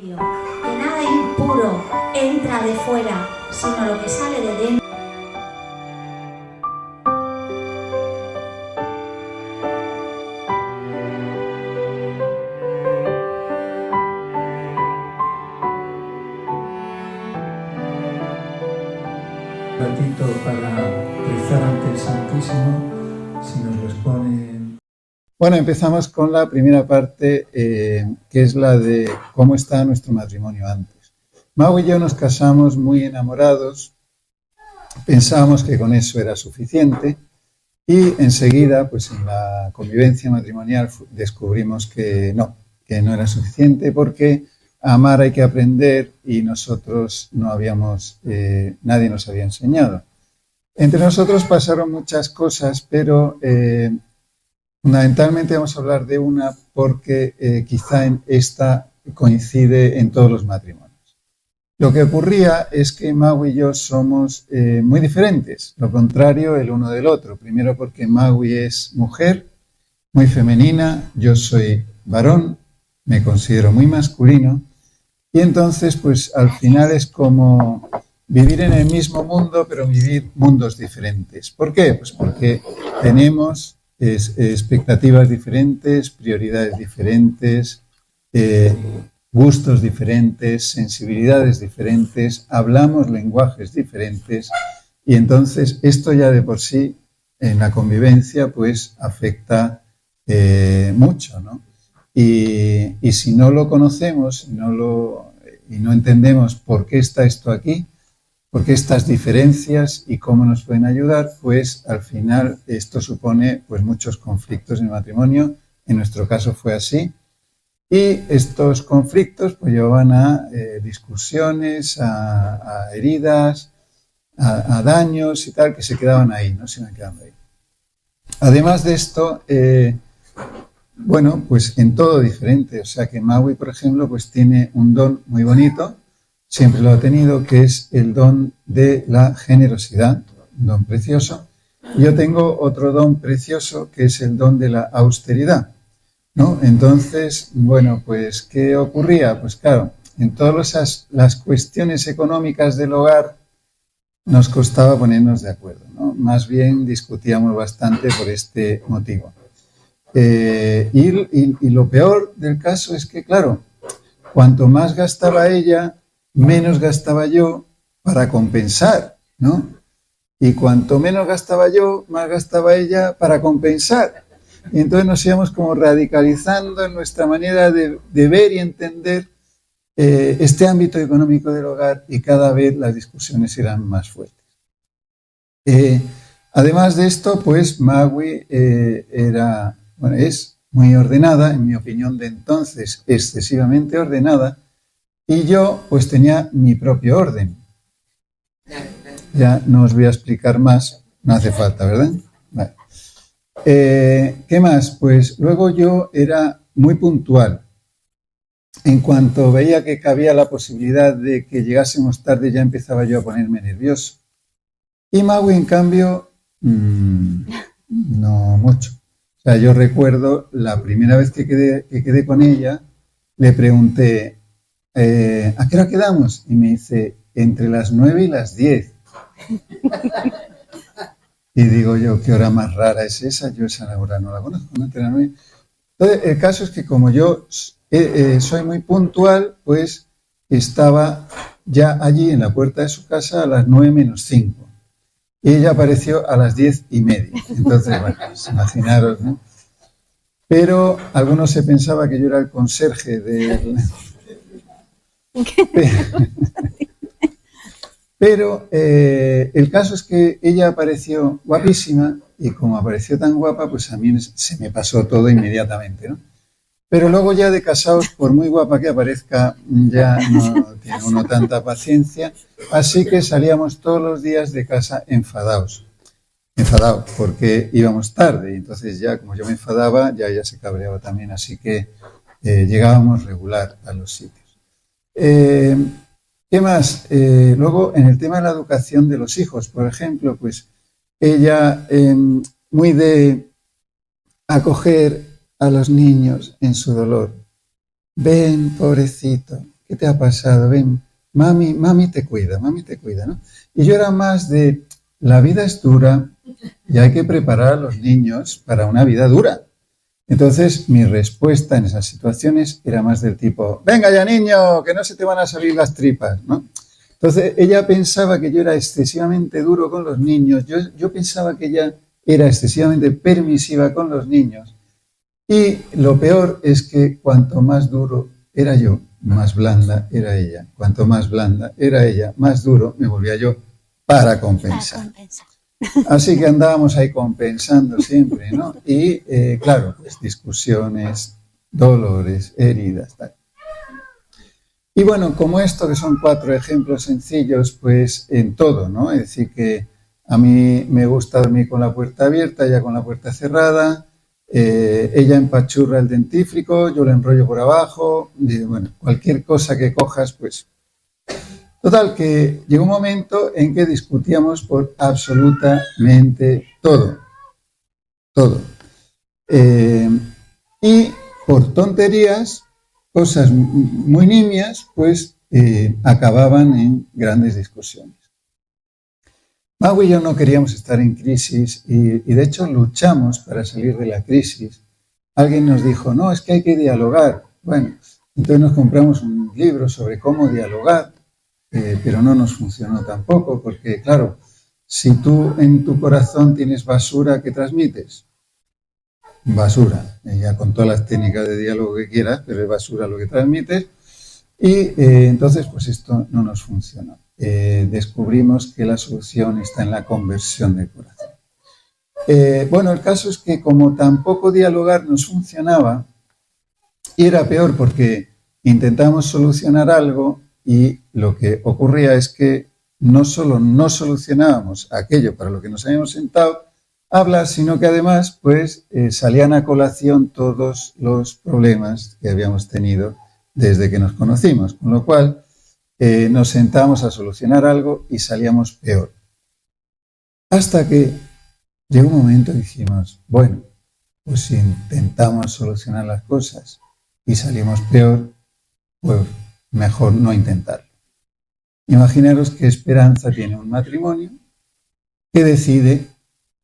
Que nada impuro entra de fuera, sino lo que sale de dentro. Ratito para rezar ante el Santísimo, si nos los ponen. Bueno, empezamos con la primera parte, que es la de cómo está nuestro matrimonio antes. Mau y yo nos casamos muy enamorados, pensábamos que con eso era suficiente y enseguida, pues en la convivencia matrimonial descubrimos que no era suficiente porque amar hay que aprender y nosotros no habíamos, nadie nos había enseñado. Entre nosotros pasaron muchas cosas, pero fundamentalmente vamos a hablar de una porque quizá en esta coincide en todos los matrimonios. Lo que ocurría es que Mau y yo somos muy diferentes, lo contrario el uno del otro. Primero porque Mau es mujer, muy femenina, yo soy varón, me considero muy masculino. Y entonces, pues al final es como vivir en el mismo mundo, pero vivir mundos diferentes. ¿Por qué? Pues porque tenemos expectativas diferentes, prioridades diferentes, gustos diferentes, sensibilidades diferentes, hablamos lenguajes diferentes y entonces esto ya de por sí en la convivencia pues afecta mucho, ¿no? Y si no lo conocemos y no entendemos por qué está esto aquí, por qué estas diferencias y cómo nos pueden ayudar, pues al final esto supone pues muchos conflictos en el matrimonio. En nuestro caso fue así. Y estos conflictos pues llevaban a discusiones, a heridas, a daños y tal, que se quedaban ahí, ¿no? Se iban quedando ahí. Además de esto, bueno, pues en todo diferente. O sea que Maui, por ejemplo, pues tiene un don muy bonito, siempre lo ha tenido, que es el don de la generosidad, un don precioso. Y yo tengo otro don precioso, que es el don de la austeridad, ¿no? Entonces, bueno, pues, ¿qué ocurría? Pues claro, en todas las cuestiones económicas del hogar nos costaba ponernos de acuerdo, ¿no? Más bien discutíamos bastante por este motivo. Y lo peor del caso es que, claro, cuanto más gastaba ella, menos gastaba yo para compensar, ¿no? Y cuanto menos gastaba yo, más gastaba ella para compensar. Y entonces nos íbamos como radicalizando en nuestra manera de ver y entender este ámbito económico del hogar y cada vez las discusiones eran más fuertes. Además de esto, pues Maui es muy ordenada, en mi opinión de entonces, excesivamente ordenada, y yo pues tenía mi propio orden. Ya no os voy a explicar más, no hace falta, ¿verdad? Vale. ¿Qué más? Pues luego yo era muy puntual. En cuanto veía que cabía la posibilidad de que llegásemos tarde, ya empezaba yo a ponerme nervioso. Y Maui, en cambio, no mucho. O sea, yo recuerdo la primera vez que quedé con ella, le pregunté, ¿a qué hora quedamos? Y me dice, entre las 9 y las 10. Y digo yo, ¿qué hora más rara es esa? Yo esa hora no la conozco, ¿no? Entonces, el caso es que como yo soy muy puntual, pues estaba ya allí en la puerta de su casa a las 9 menos 5. Y ella apareció a las 10:30. Entonces, bueno, pues imaginaros, ¿no? Pero algunos se pensaba que yo era el conserje del... Pero el caso es que ella apareció guapísima y como apareció tan guapa, pues a mí se me pasó todo inmediatamente, ¿no? Pero luego ya de casados, por muy guapa que aparezca, ya no tiene uno tanta paciencia. Así que salíamos todos los días de casa enfadados porque íbamos tarde. Y entonces ya, como yo me enfadaba, ya ella se cabreaba también. Así que llegábamos regular a los sitios. ¿Qué más? Luego, en el tema de la educación de los hijos, por ejemplo, pues ella muy de acoger a los niños en su dolor. Ven, pobrecito, ¿qué te ha pasado? Ven, mami te cuida, ¿no? Y yo era más de, la vida es dura y hay que preparar a los niños para una vida dura. Entonces, mi respuesta en esas situaciones era más del tipo, venga ya niño, que no se te van a salir las tripas, ¿no? Entonces, ella pensaba que yo era excesivamente duro con los niños, yo pensaba que ella era excesivamente permisiva con los niños. Y lo peor es que cuanto más duro era yo, más blanda era ella. Cuanto más blanda era ella, más duro me volvía yo para compensar. Así que andábamos ahí compensando siempre, ¿no? Y claro, pues discusiones, dolores, heridas, tal. Y bueno, como esto, que son 4 ejemplos sencillos, pues en todo, ¿no? Es decir, que a mí me gusta dormir con la puerta abierta, ella con la puerta cerrada, ella empachurra el dentífrico, yo lo enrollo por abajo, y, bueno, cualquier cosa que cojas, pues... Total, que llegó un momento en que discutíamos por absolutamente todo, todo. Y por tonterías, cosas muy nimias, pues acababan en grandes discusiones. Mau y yo no queríamos estar en crisis y de hecho luchamos para salir de la crisis. Alguien nos dijo, no, es que hay que dialogar. Bueno, entonces nos compramos un libro sobre cómo dialogar, pero no nos funcionó tampoco, porque claro, si tú en tu corazón tienes basura, ¿qué transmites? Basura, ya con todas las técnicas de diálogo que quieras, pero es basura lo que transmites. Y entonces, pues esto no nos funcionó. Descubrimos que la solución está en la conversión del corazón. Bueno, el caso es que como tampoco dialogar nos funcionaba, y era peor porque intentamos solucionar algo y lo que ocurría es que no solo no solucionábamos aquello para lo que nos habíamos sentado a hablar, sino que además pues salían a colación todos los problemas que habíamos tenido desde que nos conocimos, con lo cual nos sentábamos a solucionar algo y salíamos peor. Hasta que llegó un momento y dijimos, bueno, pues si intentamos solucionar las cosas y salimos peor, pues mejor no intentarlo. Imaginaros qué esperanza tiene un matrimonio que decide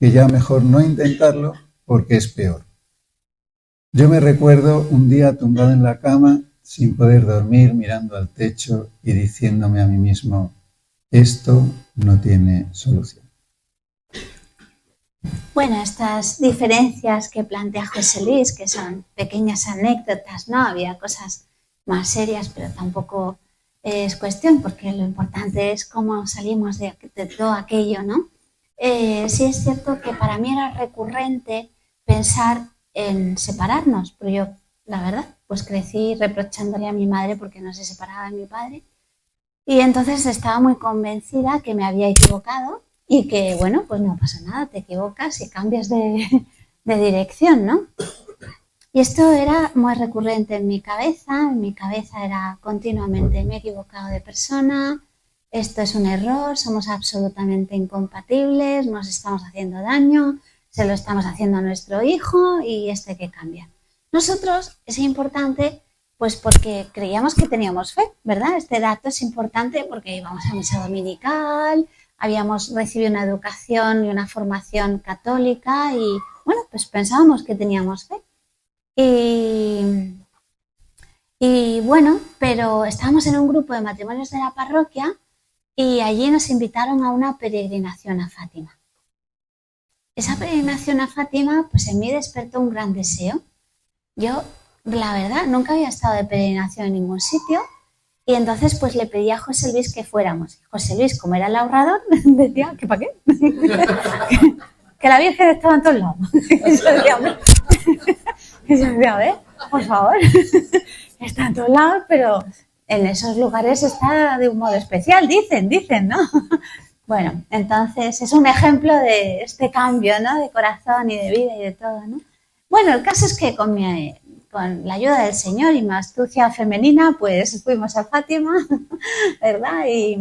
que ya mejor no intentarlo porque es peor. Yo me recuerdo un día tumbado en la cama sin poder dormir, mirando al techo y diciéndome a mí mismo, esto no tiene solución. Bueno, estas diferencias que plantea José Luis, que son pequeñas anécdotas, ¿no? Había cosas más serias, pero tampoco es cuestión, porque lo importante es cómo salimos de todo aquello, ¿no? Sí es cierto que para mí era recurrente pensar en separarnos, pero yo, la verdad, pues crecí reprochándole a mi madre porque no se separaba de mi padre. Y entonces estaba muy convencida que me había equivocado y que, bueno, pues no pasa nada, te equivocas y cambias de dirección, ¿no? Y esto era muy recurrente en mi cabeza era continuamente, me he equivocado de persona, esto es un error, somos absolutamente incompatibles, nos estamos haciendo daño, se lo estamos haciendo a nuestro hijo y esto hay que cambiar. Nosotros es importante pues porque creíamos que teníamos fe, ¿verdad? Este dato es importante porque íbamos a misa dominical, habíamos recibido una educación y una formación católica y, bueno, pues pensábamos que teníamos fe. Y bueno, pero estábamos en un grupo de matrimonios de la parroquia y allí nos invitaron a una peregrinación a Fátima. Esa peregrinación a Fátima, pues en mí despertó un gran deseo. Yo, la verdad, nunca había estado de peregrinación en ningún sitio y entonces pues le pedí a José Luis que fuéramos. José Luis, como era el ahorrador, decía, ¿que para qué? Que la Virgen estaba en todos lados. Y yo decía, a ver, por favor, está en todos lados, pero en esos lugares está de un modo especial, dicen, ¿no? Bueno, entonces es un ejemplo de este cambio, ¿no? De corazón y de vida y de todo, ¿no? Bueno, el caso es que con la ayuda del Señor y mi astucia femenina, pues fuimos a Fátima, ¿verdad? Y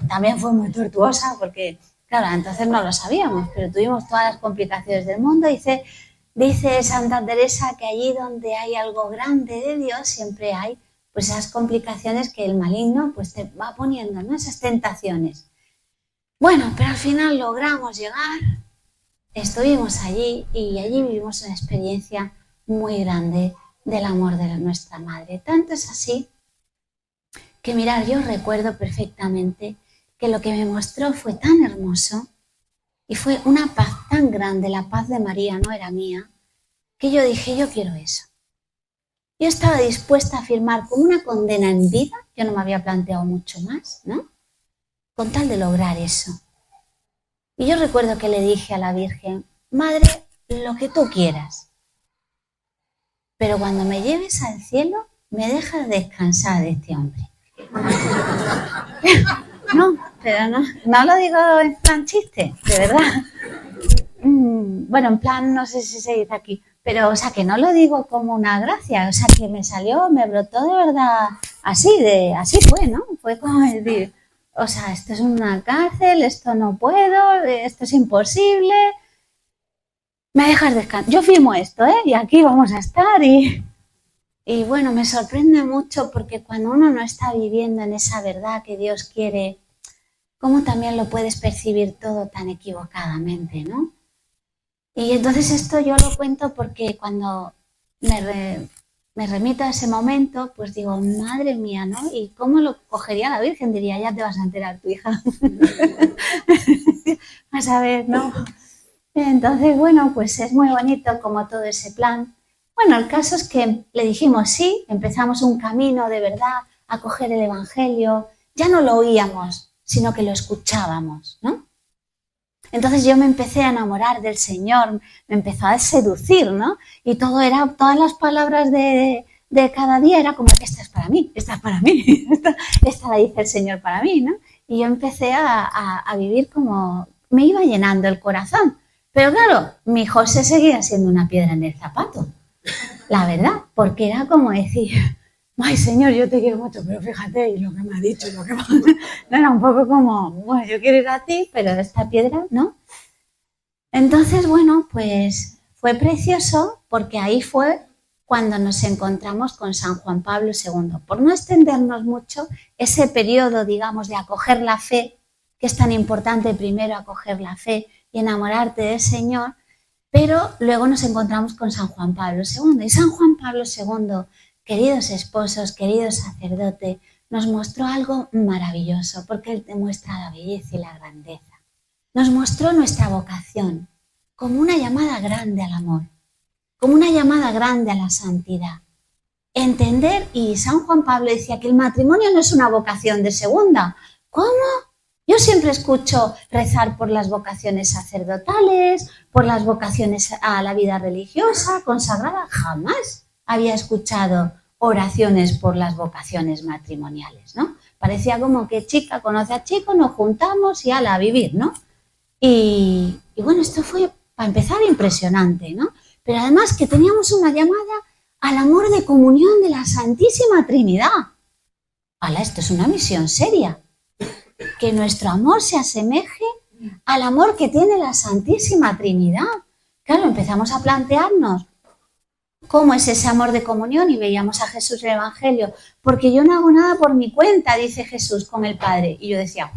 también fue muy tortuosa porque, claro, entonces no lo sabíamos, pero tuvimos todas las complicaciones del mundo. Dice Santa Teresa que allí donde hay algo grande de Dios siempre hay pues esas complicaciones que el maligno pues te va poniendo, ¿no? Esas tentaciones. Bueno, pero al final logramos llegar, estuvimos allí y allí vivimos una experiencia muy grande del amor de nuestra madre. Tanto es así que, mirar, yo recuerdo perfectamente que lo que me mostró fue tan hermoso y fue una paz tan grande, la paz de María no era mía, que yo dije, yo quiero eso. Yo estaba dispuesta a firmar como una condena en vida, yo no me había planteado mucho más, ¿no? Con tal de lograr eso. Y yo recuerdo que le dije a la Virgen, Madre, lo que tú quieras, pero cuando me lleves al cielo, me dejas descansar de este hombre. No, pero no lo digo en plan chiste, de verdad. Bueno, en plan, no sé si se dice aquí, pero, o sea, que no lo digo como una gracia, o sea, que me salió, me brotó de verdad así fue, ¿no? Fue como decir, o sea, esto es una cárcel, esto no puedo, esto es imposible, me dejas descansar, yo firmo esto, ¿eh? Y aquí vamos a estar y bueno, me sorprende mucho porque cuando uno no está viviendo en esa verdad que Dios quiere, ¿cómo también lo puedes percibir todo tan equivocadamente, ¿no? Y entonces esto yo lo cuento porque cuando me remito a ese momento, pues digo, madre mía, ¿no? ¿Y cómo lo cogería la Virgen? Diría, ya te vas a enterar, tu hija. Vas a ver, ¿no? Entonces, bueno, pues es muy bonito como todo ese plan. Bueno, el caso es que le dijimos sí, empezamos un camino de verdad a coger el Evangelio. Ya no lo oíamos, sino que lo escuchábamos, ¿no? Entonces yo me empecé a enamorar del Señor, me empezó a seducir, ¿no? Y todas las palabras de cada día era como, esta es para mí, esta la dice el Señor para mí, ¿no? Y yo empecé a vivir como, me iba llenando el corazón. Pero claro, mi José seguía siendo una piedra en el zapato, la verdad, porque era como decir, ay Señor, yo te quiero mucho, pero fíjate, y lo que me ha dicho, no era un poco como, bueno, yo quiero ir a ti, pero esta piedra, ¿no? Entonces, bueno, pues fue precioso porque ahí fue cuando nos encontramos con San Juan Pablo II. Por no extendernos mucho, ese periodo, digamos, de acoger la fe, que es tan importante primero acoger la fe y enamorarte del Señor, pero luego nos encontramos con San Juan Pablo II. Y San Juan Pablo II, queridos esposos, queridos sacerdotes, nos mostró algo maravilloso, porque Él te muestra la belleza y la grandeza. Nos mostró nuestra vocación como una llamada grande al amor, como una llamada grande a la santidad. Entender, y San Juan Pablo decía que el matrimonio no es una vocación de segunda. ¿Cómo? Yo siempre escucho rezar por las vocaciones sacerdotales, por las vocaciones a la vida religiosa, consagrada. Jamás había escuchado oraciones por las vocaciones matrimoniales, ¿no? Parecía como que chica conoce a chico, nos juntamos y ala, a vivir, ¿no? Y bueno, esto fue, para empezar, impresionante, ¿no? Pero además que teníamos una llamada al amor de comunión de la Santísima Trinidad. Ala, esto es una misión seria. Que nuestro amor se asemeje al amor que tiene la Santísima Trinidad. Claro, empezamos a plantearnos cómo es ese amor de comunión y veíamos a Jesús en el Evangelio. Porque yo no hago nada por mi cuenta, dice Jesús con el Padre. Y yo decía,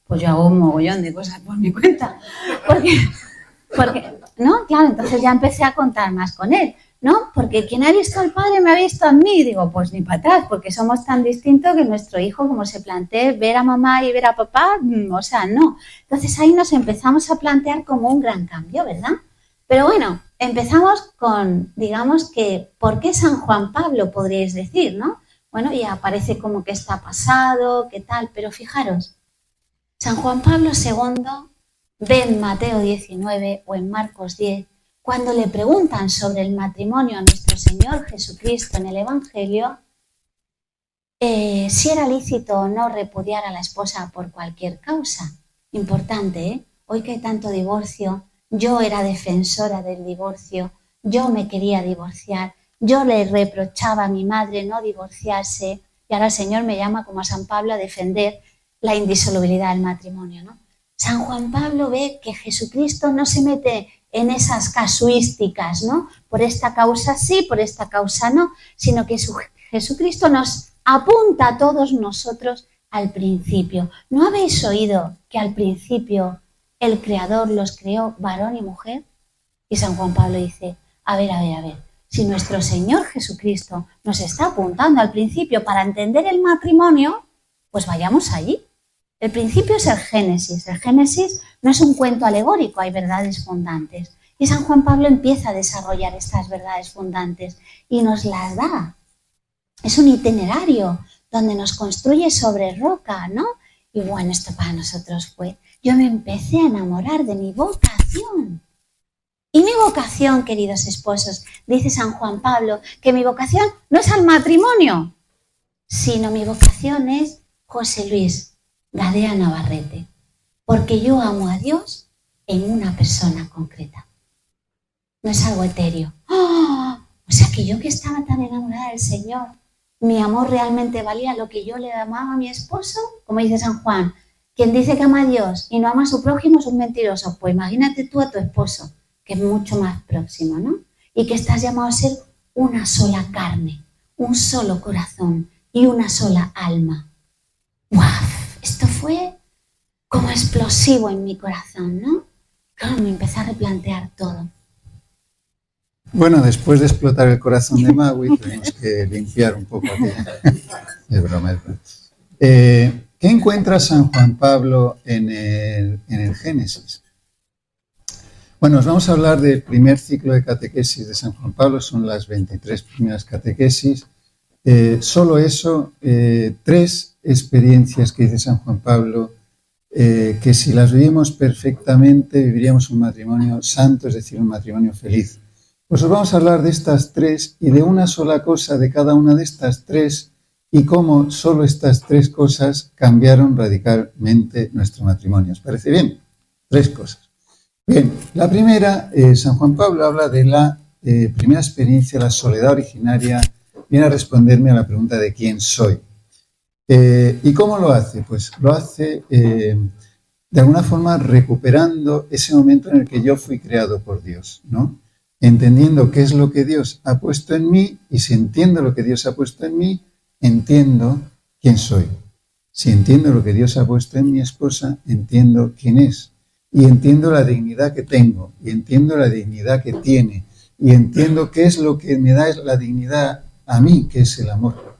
pues yo hago un mogollón de cosas por mi cuenta. Porque, ¿no? Claro, entonces ya empecé a contar más con él, ¿no? Porque quien ha visto al Padre me ha visto a mí. Digo, pues ni para atrás, porque somos tan distintos que nuestro hijo, como se plantee, ver a mamá y ver a papá, o sea, no. Entonces ahí nos empezamos a plantear como un gran cambio, ¿verdad? Pero bueno, empezamos con, digamos que, ¿por qué San Juan Pablo, podríais decir, ¿no? Bueno, ya parece como que está pasado, qué tal, pero fijaros, San Juan Pablo II ve en Mateo 19 o en Marcos 10, cuando le preguntan sobre el matrimonio a nuestro Señor Jesucristo en el Evangelio, si era lícito o no repudiar a la esposa por cualquier causa. Importante, ¿eh? Hoy que hay tanto divorcio, yo era defensora del divorcio, yo me quería divorciar, yo le reprochaba a mi madre no divorciarse y ahora el Señor me llama como a San Pablo a defender la indisolubilidad del matrimonio, ¿no? San Juan Pablo ve que Jesucristo no se mete en esas casuísticas, ¿no? Por esta causa sí, por esta causa no, sino que Jesucristo nos apunta a todos nosotros al principio. ¿No habéis oído que al principio el Creador los creó varón y mujer? Y San Juan Pablo dice, a ver, si nuestro Señor Jesucristo nos está apuntando al principio para entender el matrimonio, pues vayamos allí. El principio es el Génesis. El Génesis no es un cuento alegórico, hay verdades fundantes. Y San Juan Pablo empieza a desarrollar estas verdades fundantes y nos las da. Es un itinerario donde nos construye sobre roca, ¿no? Y bueno, esto para nosotros fue, yo me empecé a enamorar de mi vocación. Y mi vocación, queridos esposos, dice San Juan Pablo, que mi vocación no es al matrimonio, sino mi vocación es José Luis Gadea Navarrete, porque yo amo a Dios en una persona concreta. No es algo etéreo. ¡Oh! O sea que yo que estaba tan enamorada del Señor, mi amor realmente valía lo que yo le amaba a mi esposo, como dice San Juan. Quien dice que ama a Dios y no ama a su prójimo es un mentiroso. Pues imagínate tú a tu esposo, que es mucho más próximo, ¿no? Y que estás llamado a ser una sola carne, un solo corazón y una sola alma. ¡Guau! Esto fue como explosivo en mi corazón, ¿no? Claro, me empecé a replantear todo. Bueno, después de explotar el corazón de Magui, tenemos que limpiar un poco aquí. Es broma, es broma. ¿Qué encuentra San Juan Pablo en el Génesis? Bueno, os vamos a hablar del primer ciclo de catequesis de San Juan Pablo, son las 23 primeras catequesis. Solo eso, 3 experiencias que dice San Juan Pablo, que si las vivimos perfectamente viviríamos un matrimonio santo, es decir, un matrimonio feliz. Pues os vamos a hablar de estas 3 y de una sola cosa de cada una de estas 3 y cómo solo estas 3 cosas cambiaron radicalmente nuestro matrimonio. ¿Os parece bien? 3 cosas. Bien, la primera, San Juan Pablo habla de la primera experiencia, la soledad originaria, viene a responderme a la pregunta de quién soy. ¿Y cómo lo hace? Pues lo hace de alguna forma recuperando ese momento en el que yo fui creado por Dios, ¿no? Entendiendo qué es lo que Dios ha puesto en mí, y si entiendo lo que Dios ha puesto en mí, entiendo quién soy. Si entiendo lo que Dios ha puesto en mi esposa, entiendo quién es. Y entiendo la dignidad que tengo, y entiendo la dignidad que tiene, y entiendo qué es lo que me da la dignidad a mí, que es el amor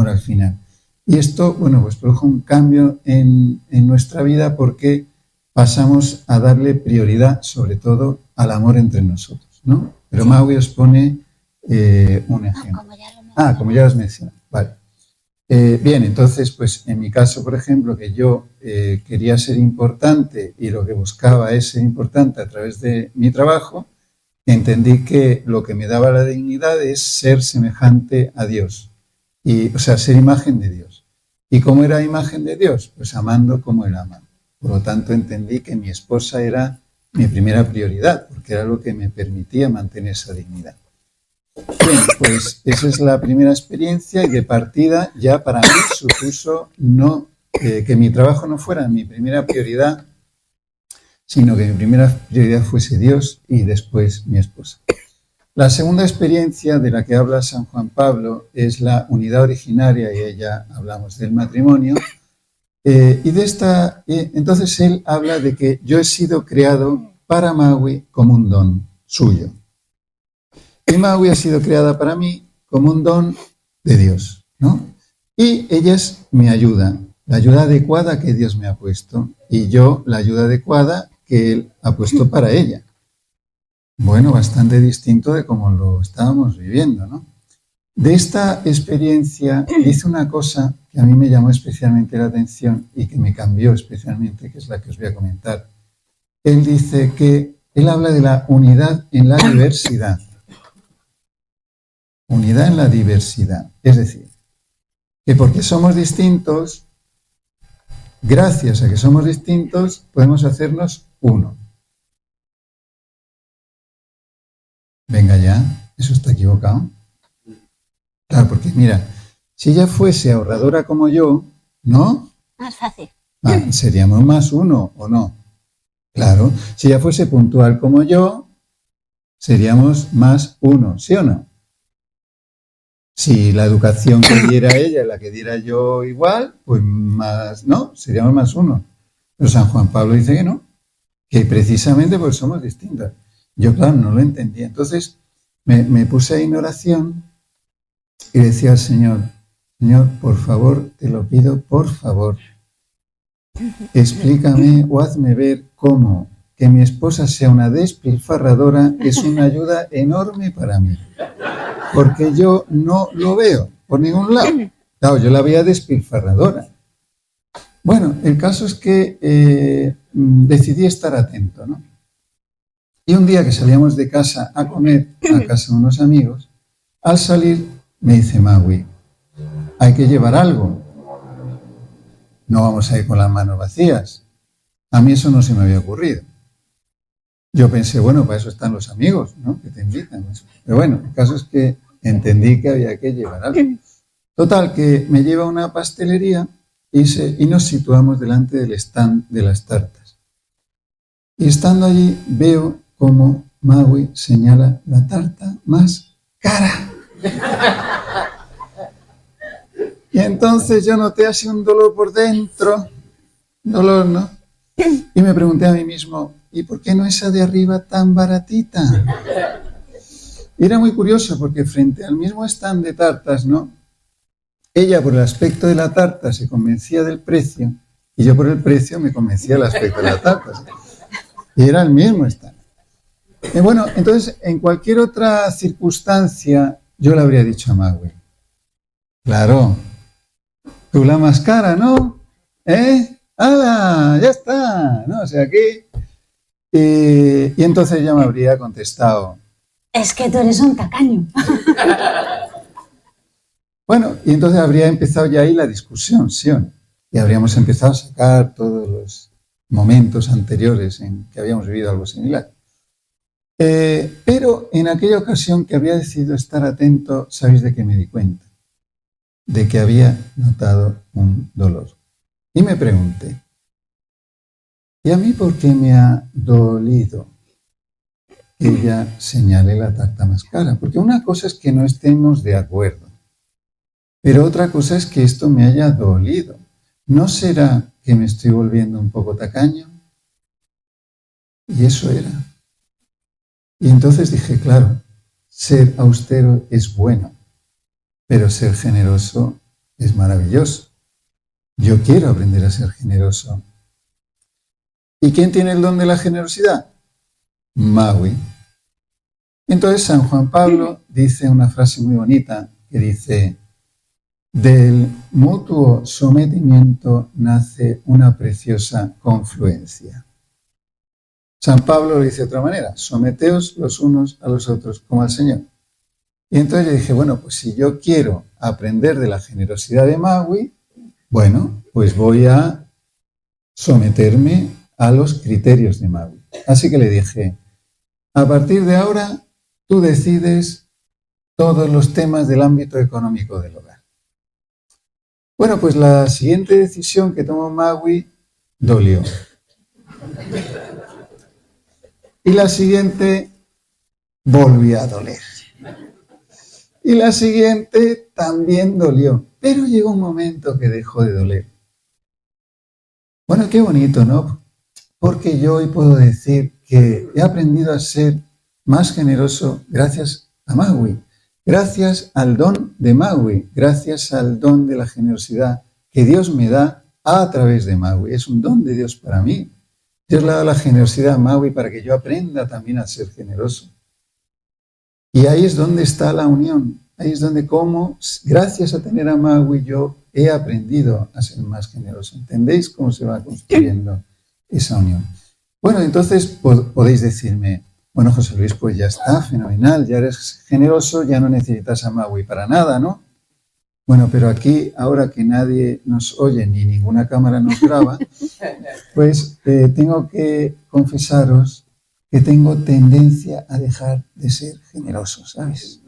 al final. Y esto, bueno, pues produjo un cambio en nuestra vida porque pasamos a darle prioridad, sobre todo, al amor entre nosotros, ¿no? Pero Magui os pone un ejemplo. Como ya lo has mencionado. Vale. Bien, entonces, pues en mi caso, por ejemplo, que yo quería ser importante y lo que buscaba es ser importante a través de mi trabajo, entendí que lo que me daba la dignidad es ser semejante a Dios, o sea, ser imagen de Dios. ¿Y cómo era imagen de Dios? Pues amando como Él ama. Por lo tanto, entendí que mi esposa era mi primera prioridad, porque era lo que me permitía mantener esa dignidad. Bien, pues esa es la primera experiencia y de partida ya para mí supuso que mi trabajo no fuera mi primera prioridad, sino que mi primera prioridad fuese Dios y después mi esposa. La segunda experiencia de la que habla San Juan Pablo es la unidad originaria, y ya hablamos del matrimonio. Y de esta, entonces él habla de que yo he sido creado para Magui como un don suyo. Y Magui ha sido creada para mí como un don de Dios, ¿no? Y ella es mi ayuda, la ayuda adecuada que Dios me ha puesto, y yo la ayuda adecuada que Él ha puesto para ella. Bueno, bastante distinto de cómo lo estábamos viviendo, ¿no? De esta experiencia dice una cosa que a mí me llamó especialmente la atención y que me cambió especialmente, que es la que os voy a comentar. Él dice que él habla de la unidad en la diversidad. Unidad en la diversidad. Es decir, que porque somos distintos, gracias a que somos distintos, podemos hacernos uno. Venga ya, eso está equivocado. Claro, porque mira, si ella fuese ahorradora como yo, ¿no? Más fácil. Seríamos más uno, ¿o no? Claro, si ella fuese puntual como yo, seríamos más uno, ¿sí o no? Si la educación que diera ella, la que diera yo igual, pues más, ¿no? Seríamos más uno. Pero San Juan Pablo dice que no, que precisamente pues somos distintos. Yo, claro, no lo entendía. Entonces me puse ahí en oración y decía al Señor, Señor, por favor, te lo pido, por favor, explícame o hazme ver cómo que mi esposa sea una despilfarradora es una ayuda enorme para mí. Porque yo no lo veo por ningún lado. Claro, yo la veía despilfarradora. Bueno, el caso es que decidí estar atento, ¿no? Y un día que salíamos de casa a comer a casa de unos amigos, al salir me dice Magui, hay que llevar algo. No vamos a ir con las manos vacías. A mí eso no se me había ocurrido. Yo pensé, bueno, para eso están los amigos, ¿no? Que te invitan. Pero bueno, el caso es que entendí que había que llevar algo. Total, que me lleva a una pastelería y nos situamos delante del stand de las tartas. Y estando allí veo cómo Magui señala la tarta más cara. Y entonces yo noté así un dolor por dentro, dolor, ¿no? Y me pregunté a mí mismo, ¿y por qué no esa de arriba tan baratita? Y era muy curioso porque frente al mismo stand de tartas, ¿no? Ella por el aspecto de la tarta se convencía del precio y yo por el precio me convencía del aspecto de la tarta. Y era el mismo stand. Y bueno, entonces en cualquier otra circunstancia yo le habría dicho a Magui, claro, tú la más cara, ¿no? ¡Hala! Ya está, ¿no? O sea, aquí... y entonces ella me habría contestado, es que tú eres un tacaño. Bueno, y entonces habría empezado ya ahí la discusión, ¿sí o no? Y habríamos empezado a sacar todos los momentos anteriores en que habíamos vivido algo similar. Pero en aquella ocasión que había decidido estar atento, ¿sabéis de qué me di cuenta? De que había notado un dolor. Y me pregunté, ¿y a mí por qué me ha dolido que ella señale la tarta más cara? Porque una cosa es que no estemos de acuerdo, pero otra cosa es que esto me haya dolido. ¿No será que me estoy volviendo un poco tacaño? Y eso era. Y entonces dije, claro, ser austero es bueno, pero ser generoso es maravilloso. Yo quiero aprender a ser generoso. ¿Y quién tiene el don de la generosidad? Magui. Entonces San Juan Pablo dice una frase muy bonita que dice, del mutuo sometimiento nace una preciosa confluencia. San Pablo lo dice de otra manera, someteos los unos a los otros como al Señor. Y entonces yo dije, bueno, pues si yo quiero aprender de la generosidad de Magui, bueno, pues voy a someterme a los criterios de Magui. Así que le dije, a partir de ahora tú decides todos los temas del ámbito económico del hogar. Bueno, pues la siguiente decisión que tomó Magui dolió. Y la siguiente volvió a doler. Y la siguiente también dolió. Pero llegó un momento que dejó de doler. Bueno, qué bonito, ¿no? Porque yo hoy puedo decir que he aprendido a ser más generoso gracias a Magui. Gracias al don de Magui, gracias al don de la generosidad que Dios me da a través de Magui. Es un don de Dios para mí. Dios le ha dado la generosidad a Magui para que yo aprenda también a ser generoso. Y ahí es donde está la unión. Ahí es donde, como, gracias a tener a Magui, yo he aprendido a ser más generoso. ¿Entendéis cómo se va construyendo esa unión? Bueno, entonces podéis decirme, bueno, José Luis, pues ya está, fenomenal, ya eres generoso, ya no necesitas a Magui para nada, ¿no? Bueno, pero aquí, ahora que nadie nos oye ni ninguna cámara nos graba, pues tengo que confesaros que tengo tendencia a dejar de ser generoso, ¿sabes?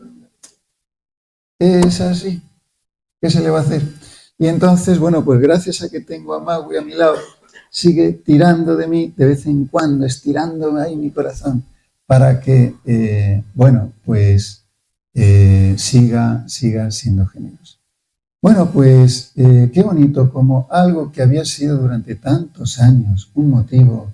Es así. ¿Qué se le va a hacer? Y entonces, bueno, pues gracias a que tengo a Magui a mi lado, sigue tirando de mí de vez en cuando, estirando ahí mi corazón para que, bueno, pues siga siendo generoso. Bueno, pues qué bonito como algo que había sido durante tantos años un motivo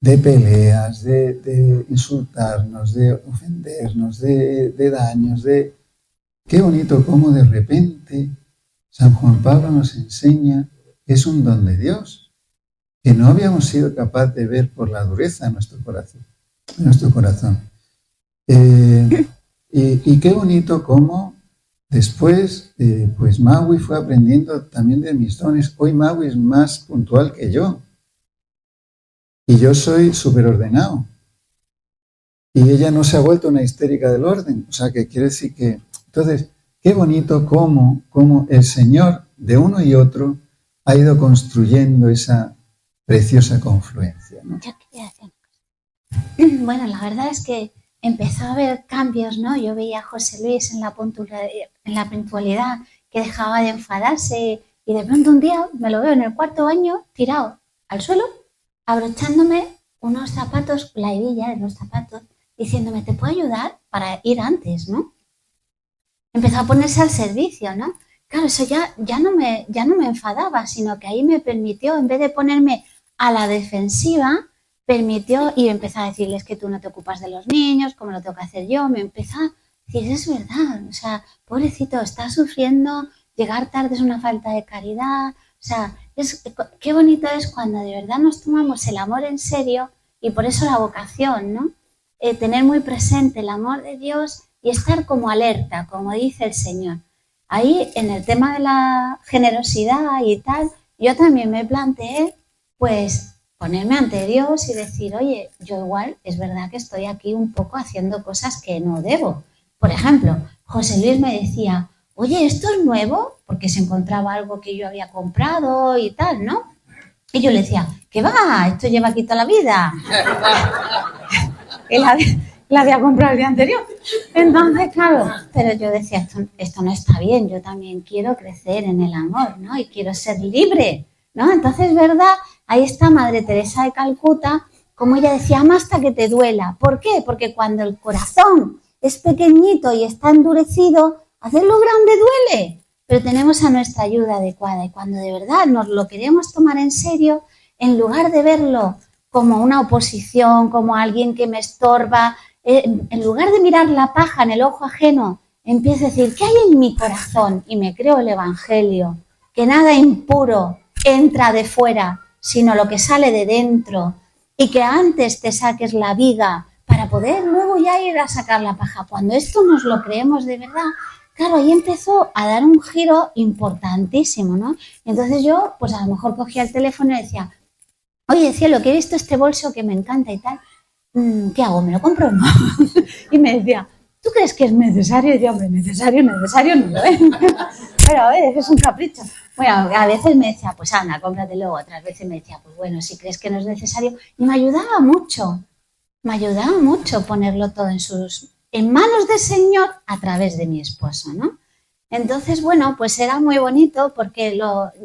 de peleas, de insultarnos, de ofendernos, de daños, qué bonito cómo de repente San Juan Pablo nos enseña que es un don de Dios, que no habíamos sido capaces de ver por la dureza de nuestro corazón. Y qué bonito cómo después, pues Maui fue aprendiendo también de mis dones. Hoy Maui es más puntual que yo. Y yo soy súper ordenado. Y ella no se ha vuelto una histérica del orden. O sea, que quiere decir que... Entonces, qué bonito cómo el Señor de uno y otro ha ido construyendo esa preciosa confluencia, ¿no? Yo quería decir una cosa. Bueno, la verdad es que empezó a haber cambios, ¿no? Yo veía a José Luis en la puntualidad, que dejaba de enfadarse, y de pronto un día me lo veo en el cuarto baño tirado al suelo, abrochándome unos zapatos, la hebilla de los zapatos, diciéndome, ¿te puedo ayudar para ir antes, no? Empezó a ponerse al servicio, ¿no? Claro, eso ya no me enfadaba, sino que ahí me permitió, en vez de ponerme a la defensiva, permitió y empezó a decirles que tú no te ocupas de los niños, como lo tengo que hacer yo. Me empezó a decir, es verdad, o sea, pobrecito, está sufriendo, llegar tarde es una falta de caridad, o sea, qué bonito es cuando de verdad nos tomamos el amor en serio, y por eso la vocación, ¿no? Tener muy presente el amor de Dios y estar como alerta, como dice el Señor. Ahí, en el tema de la generosidad y tal, yo también me planteé, pues, ponerme ante Dios y decir, oye, yo igual es verdad que estoy aquí un poco haciendo cosas que no debo. Por ejemplo, José Luis me decía, oye, ¿esto es nuevo? Porque se encontraba algo que yo había comprado y tal, ¿no? Y yo le decía, ¿qué va? Esto lleva aquí toda la vida. Él la había comprado el día anterior. Entonces, claro, pero yo decía, esto no está bien, yo también quiero crecer en el amor, ¿no? Y quiero ser libre, ¿no? Entonces, ¿verdad? Ahí está Madre Teresa de Calcuta, como ella decía, ama hasta que te duela. ¿Por qué? Porque cuando el corazón es pequeñito y está endurecido, hacerlo grande duele. Pero tenemos a nuestra ayuda adecuada, y cuando de verdad nos lo queremos tomar en serio, en lugar de verlo como una oposición, como alguien que me estorba, en lugar de mirar la paja en el ojo ajeno, empiezo a decir, ¿qué hay en mi corazón? Y me creo el Evangelio, que nada impuro entra de fuera, sino lo que sale de dentro, y que antes te saques la viga para poder luego ya ir a sacar la paja. Cuando esto nos lo creemos de verdad, claro, ahí empezó a dar un giro importantísimo, ¿no? Entonces yo, pues a lo mejor cogía el teléfono y decía, oye, cielo, que he visto este bolso que me encanta y tal, ¿qué hago? ¿Me lo compro o no? Y me decía, ¿tú crees que es necesario? Y yo, hombre, necesario no lo es. Pero a ver, es un capricho. Bueno, a veces me decía, pues anda, cómpratelo. Otras veces me decía, pues bueno, si crees que no es necesario. Y me ayudaba mucho ponerlo todo en manos del Señor a través de mi esposo, ¿no? Entonces, bueno, pues era muy bonito porque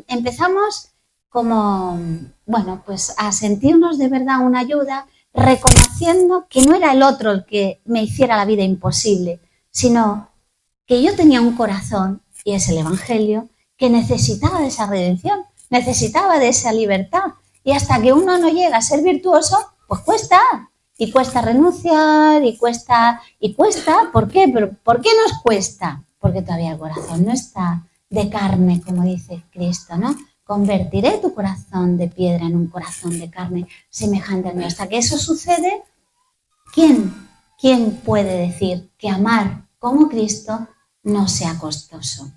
empezamos como, bueno, pues a sentirnos de verdad una ayuda, reconociendo que no era el otro el que me hiciera la vida imposible, sino que yo tenía un corazón, y es el Evangelio, que necesitaba de esa redención, necesitaba de esa libertad. Y hasta que uno no llega a ser virtuoso, pues cuesta. Y cuesta renunciar, y cuesta. ¿Por qué? ¿Pero por qué nos cuesta? Porque todavía el corazón no está de carne, como dice Cristo, ¿no? Convertiré tu corazón de piedra en un corazón de carne semejante al mío. Hasta que eso sucede, ¿quién puede decir que amar como Cristo no sea costoso?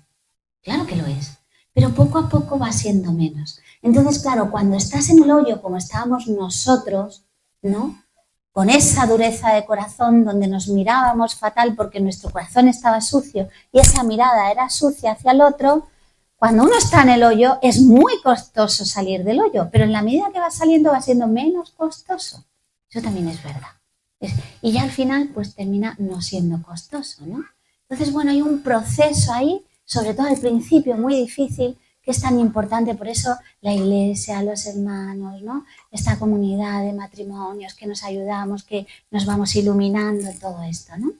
Claro que lo es, pero poco a poco va siendo menos. Entonces, claro, cuando estás en el hoyo como estábamos nosotros, ¿no? Con esa dureza de corazón donde nos mirábamos fatal porque nuestro corazón estaba sucio y esa mirada era sucia hacia el otro, cuando uno está en el hoyo es muy costoso salir del hoyo, pero en la medida que va saliendo va siendo menos costoso. Eso también es verdad. Y ya al final pues termina no siendo costoso, ¿no? Entonces, bueno, hay un proceso ahí, sobre todo al principio, muy difícil, que es tan importante. Por eso la iglesia, los hermanos, ¿no? Esta comunidad de matrimonios que nos ayudamos, que nos vamos iluminando, todo esto, ¿no?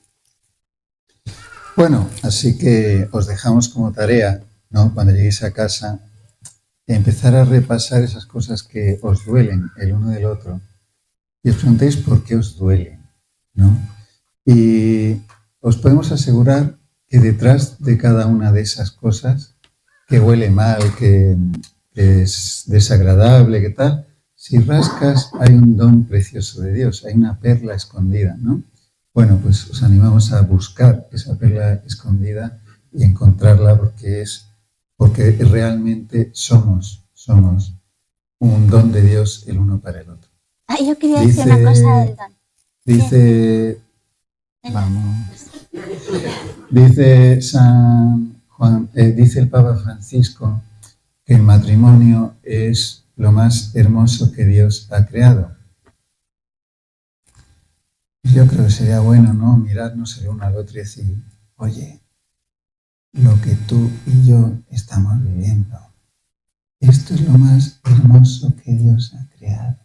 Bueno, así que os dejamos como tarea, ¿no? Cuando lleguéis a casa, empezar a repasar esas cosas que os duelen el uno del otro y os preguntéis por qué os duelen, ¿no? Y os podemos asegurar que detrás de cada una de esas cosas, que huele mal, que es desagradable, que tal, si rascas hay un don precioso de Dios, hay una perla escondida, ¿no? Bueno, pues os animamos a buscar esa perla escondida y encontrarla porque realmente somos un don de Dios el uno para el otro. Yo quería decir una cosa del don. Dice, vamos, dice San Juan, dice el Papa Francisco que el matrimonio es lo más hermoso que Dios ha creado. Yo creo que sería bueno, ¿no? Mirarnos el uno al otro y decir, oye, lo que tú y yo estamos viviendo, esto es lo más hermoso que Dios ha creado.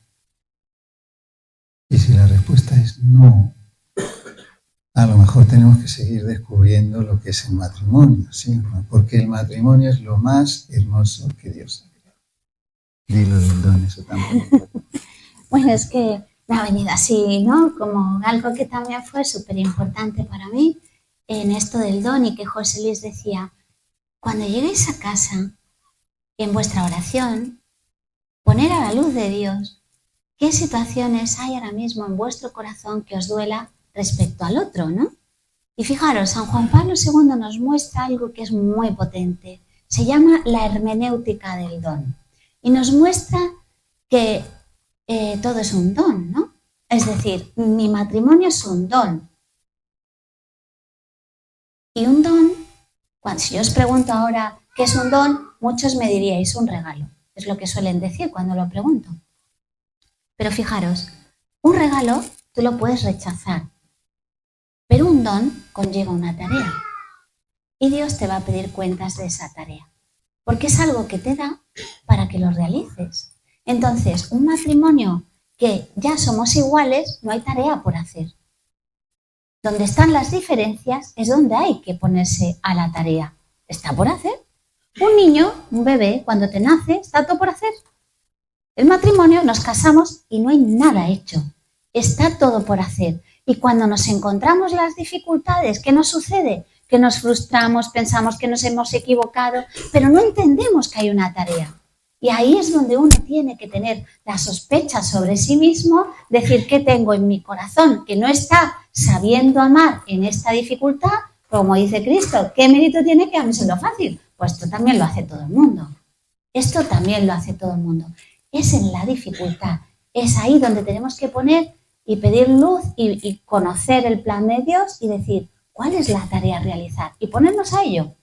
Y si la respuesta es no, a lo mejor tenemos que seguir descubriendo lo que es el matrimonio, ¿sí? Porque el matrimonio es lo más hermoso que Dios ha creado. Dilo del don, eso también. Bueno, es que me ha venido así, ¿no? Como algo que también fue súper importante para mí en esto del don y que José Luis decía, cuando lleguéis a casa, en vuestra oración, poner a la luz de Dios qué situaciones hay ahora mismo en vuestro corazón que os duela respecto al otro, ¿no? Y fijaros, San Juan Pablo II nos muestra algo que es muy potente. Se llama la hermenéutica del don. Y nos muestra que todo es un don, ¿no? Es decir, mi matrimonio es un don. Y un don, si yo os pregunto ahora qué es un don, muchos me diríais un regalo. Es lo que suelen decir cuando lo pregunto. Pero fijaros, un regalo tú lo puedes rechazar, pero un don conlleva una tarea. Y Dios te va a pedir cuentas de esa tarea, porque es algo que te da para que lo realices. Entonces, un matrimonio que ya somos iguales, no hay tarea por hacer. Donde están las diferencias es donde hay que ponerse a la tarea. Está por hacer. Un niño, un bebé, cuando te nace, está todo por hacer. El matrimonio, nos casamos y no hay nada hecho. Está todo por hacer. Y cuando nos encontramos las dificultades, ¿qué nos sucede? Que nos frustramos, pensamos que nos hemos equivocado, pero no entendemos que hay una tarea. Y ahí es donde uno tiene que tener la sospecha sobre sí mismo, decir qué tengo en mi corazón, que no está sabiendo amar en esta dificultad, como dice Cristo, ¿qué mérito tiene que a mí se lo fácil? Pues esto también lo hace todo el mundo. Esto también lo hace todo el mundo. Es en la dificultad, es ahí donde tenemos que poner y pedir luz y conocer el plan de Dios y decir, ¿cuál es la tarea a realizar? Y ponernos a ello.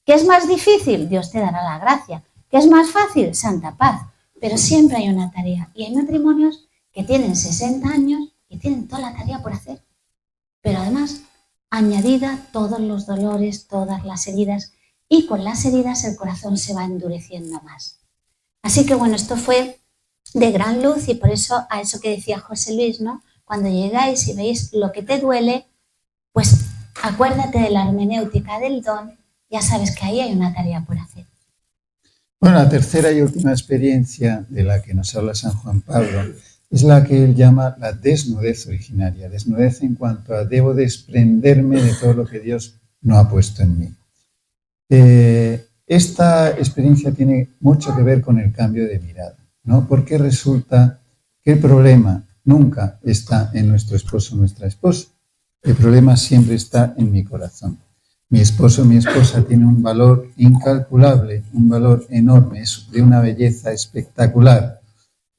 ¿Qué es más difícil? Dios te dará la gracia. ¿Qué es más fácil? Santa paz. Pero siempre hay una tarea. Y hay matrimonios que tienen 60 años y tienen toda la tarea por hacer. Pero además, añadida todos los dolores, todas las heridas. Y con las heridas el corazón se va endureciendo más. Así que bueno, esto fue de gran luz y por eso a eso que decía José Luis, ¿no? Cuando llegáis y veis lo que te duele, pues acuérdate de la hermenéutica del don, ya sabes que ahí hay una tarea por hacer. Bueno, la tercera y última experiencia de la que nos habla San Juan Pablo es la que él llama la desnudez originaria, desnudez en cuanto a debo desprenderme de todo lo que Dios no ha puesto en mí. Esta experiencia tiene mucho que ver con el cambio de mirada, ¿no? Porque resulta que el problema nunca está en nuestro esposo o nuestra esposa. El problema siempre está en mi corazón. Mi esposo o mi esposa tiene un valor incalculable, un valor enorme, es de una belleza espectacular,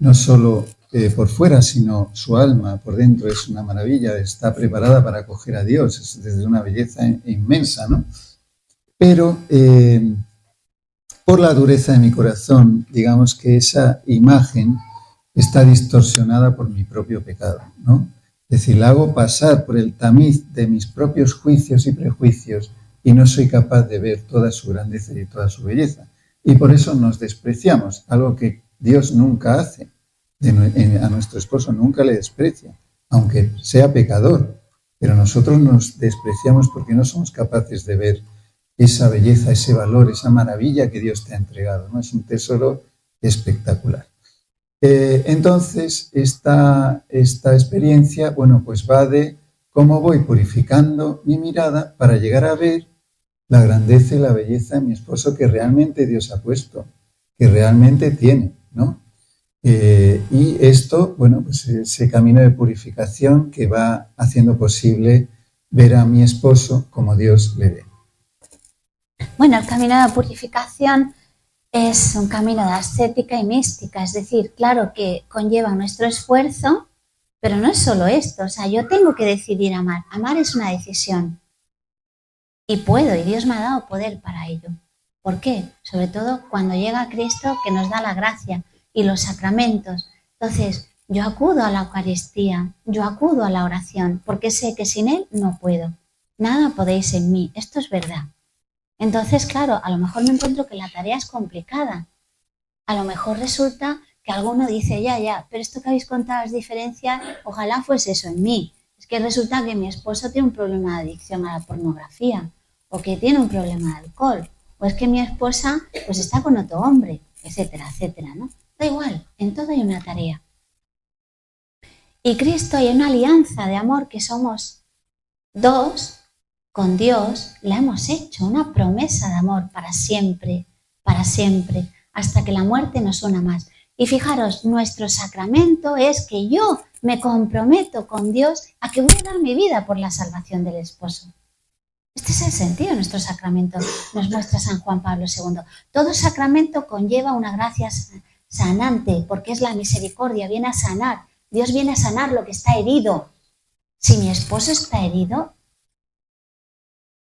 no solo por fuera, sino su alma por dentro es una maravilla, está preparada para acoger a Dios, es desde una belleza inmensa, ¿no? Pero por la dureza de mi corazón, digamos que esa imagen está distorsionada por mi propio pecado, ¿no? Es decir, la hago pasar por el tamiz de mis propios juicios y prejuicios y no soy capaz de ver toda su grandeza y toda su belleza. Y por eso nos despreciamos, algo que Dios nunca hace. A nuestro esposo nunca le desprecia, aunque sea pecador. pero nosotros nos despreciamos porque no somos capaces de ver esa belleza, ese valor, esa maravilla que Dios te ha entregado, ¿no? Es un tesoro espectacular. Entonces, esta experiencia, bueno, pues va de cómo voy purificando mi mirada para llegar a ver la grandeza y la belleza de mi esposo que realmente Dios ha puesto, que realmente tiene, ¿no? Y esto, bueno, pues ese camino de purificación que va haciendo posible ver a mi esposo como Dios le ve. Bueno, el camino de purificación es un camino de ascética y mística, es decir, claro que conlleva nuestro esfuerzo, pero no es solo esto, o sea, yo tengo que decidir amar. Amar es una decisión y puedo, y Dios me ha dado poder para ello. ¿Por qué? Sobre todo cuando llega Cristo que nos da la gracia y los sacramentos. Entonces, yo acudo a la Eucaristía, yo acudo a la oración, porque sé que sin Él no puedo. Nada podéis en mí, esto es verdad. Entonces, claro, a lo mejor me encuentro que la tarea es complicada. A lo mejor resulta que alguno dice, ya, pero esto que habéis contado las diferencias, ojalá fuese eso en mí. Es que resulta que mi esposo tiene un problema de adicción a la pornografía, o que tiene un problema de alcohol, o es que mi esposa pues está con otro hombre, etcétera, etcétera, ¿no? Da igual, en todo hay una tarea. Y Cristo hay una alianza de amor que somos dos. Con Dios la hemos hecho, una promesa de amor para siempre, hasta que la muerte nos una más. Y fijaros, nuestro sacramento es que yo me comprometo con Dios a que voy a dar mi vida por la salvación del esposo. Este es el sentido de nuestro sacramento, nos muestra San Juan Pablo II. Todo sacramento conlleva una gracia sanante, porque es la misericordia, viene a sanar. Dios viene a sanar lo que está herido. Si mi esposo está herido,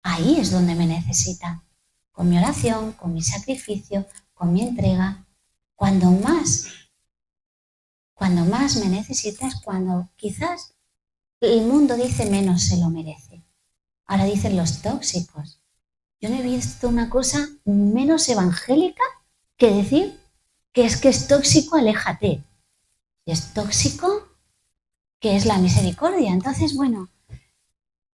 ahí es donde me necesita, con mi oración, con mi sacrificio, con mi entrega. Cuando más me necesita es cuando quizás el mundo dice menos se lo merece. Ahora dicen los tóxicos. Yo no he visto una cosa menos evangélica que decir que es tóxico, aléjate. Y es tóxico, que es la misericordia. Entonces, bueno,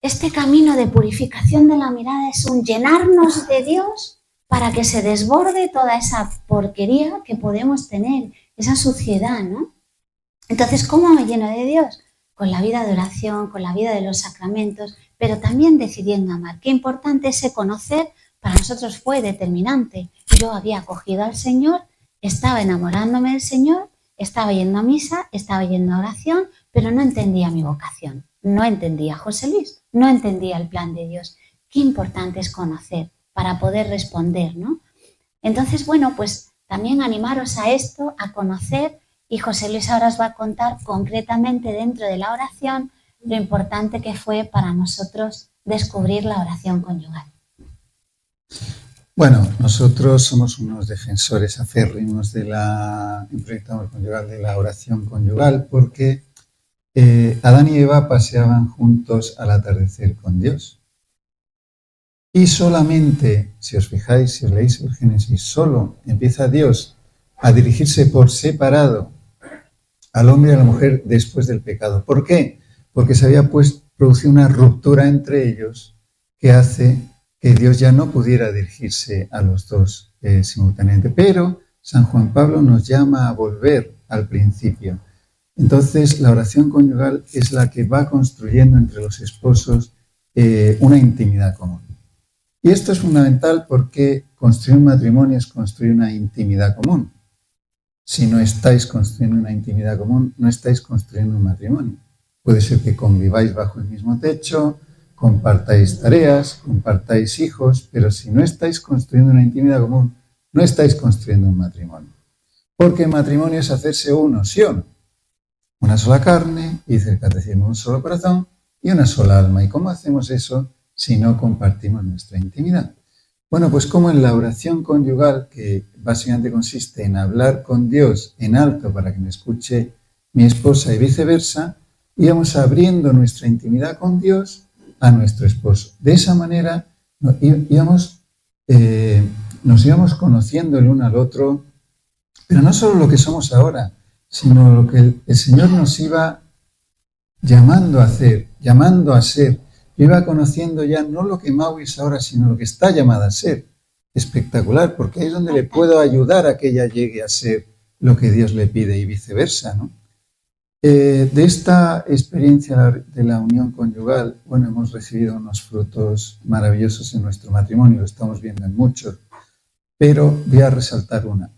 este camino de purificación de la mirada es un llenarnos de Dios para que se desborde toda esa porquería que podemos tener, esa suciedad, ¿no? Entonces, ¿cómo me lleno de Dios? Con la vida de oración, con la vida de los sacramentos, pero también decidiendo amar. Qué importante ese conocer, para nosotros fue determinante. Yo había acogido al Señor, estaba enamorándome del Señor, estaba yendo a misa, estaba yendo a oración, pero no entendía mi vocación. No entendía a José Luis, no entendía el plan de Dios. Qué importante es conocer para poder responder, ¿no? Entonces, bueno, pues también animaros a esto, a conocer, y José Luis ahora os va a contar concretamente dentro de la oración lo importante que fue para nosotros descubrir la oración conyugal. Bueno, nosotros somos unos defensores acérrimos en Proyecto Amor Conyugal de la oración conyugal porque Adán y Eva paseaban juntos al atardecer con Dios. Y solamente, si os fijáis, si os leéis el Génesis, solo empieza Dios a dirigirse por separado al hombre y a la mujer después del pecado. ¿Por qué? Porque se había producido una ruptura entre ellos que hace que Dios ya no pudiera dirigirse a los dos simultáneamente. Pero San Juan Pablo nos llama a volver al principio. Entonces, la oración conyugal es la que va construyendo entre los esposos una intimidad común. Y esto es fundamental porque construir un matrimonio es construir una intimidad común. Si no estáis construyendo una intimidad común, no estáis construyendo un matrimonio. Puede ser que conviváis bajo el mismo techo, compartáis tareas, compartáis hijos, pero si no estáis construyendo una intimidad común, no estáis construyendo un matrimonio. Porque el matrimonio es hacerse uno, sí o no. Una sola carne, dice el catecismo, un solo corazón y una sola alma. ¿Y cómo hacemos eso si no compartimos nuestra intimidad? Bueno, pues como en la oración conyugal, que básicamente consiste en hablar con Dios en alto para que me escuche mi esposa y viceversa, íbamos abriendo nuestra intimidad con Dios a nuestro esposo. De esa manera nos íbamos conociendo el uno al otro, pero no solo lo que somos ahora, sino lo que el Señor nos iba llamando a hacer llamando a ser. Yo iba conociendo ya no lo que Maui es ahora, sino lo que está llamada a ser. Espectacular, porque ahí es donde le puedo ayudar a que ella llegue a ser lo que Dios le pide y viceversa, ¿no? De esta experiencia de la unión conyugal, bueno, hemos recibido unos frutos maravillosos en nuestro matrimonio, lo estamos viendo en muchos, pero voy a resaltar una.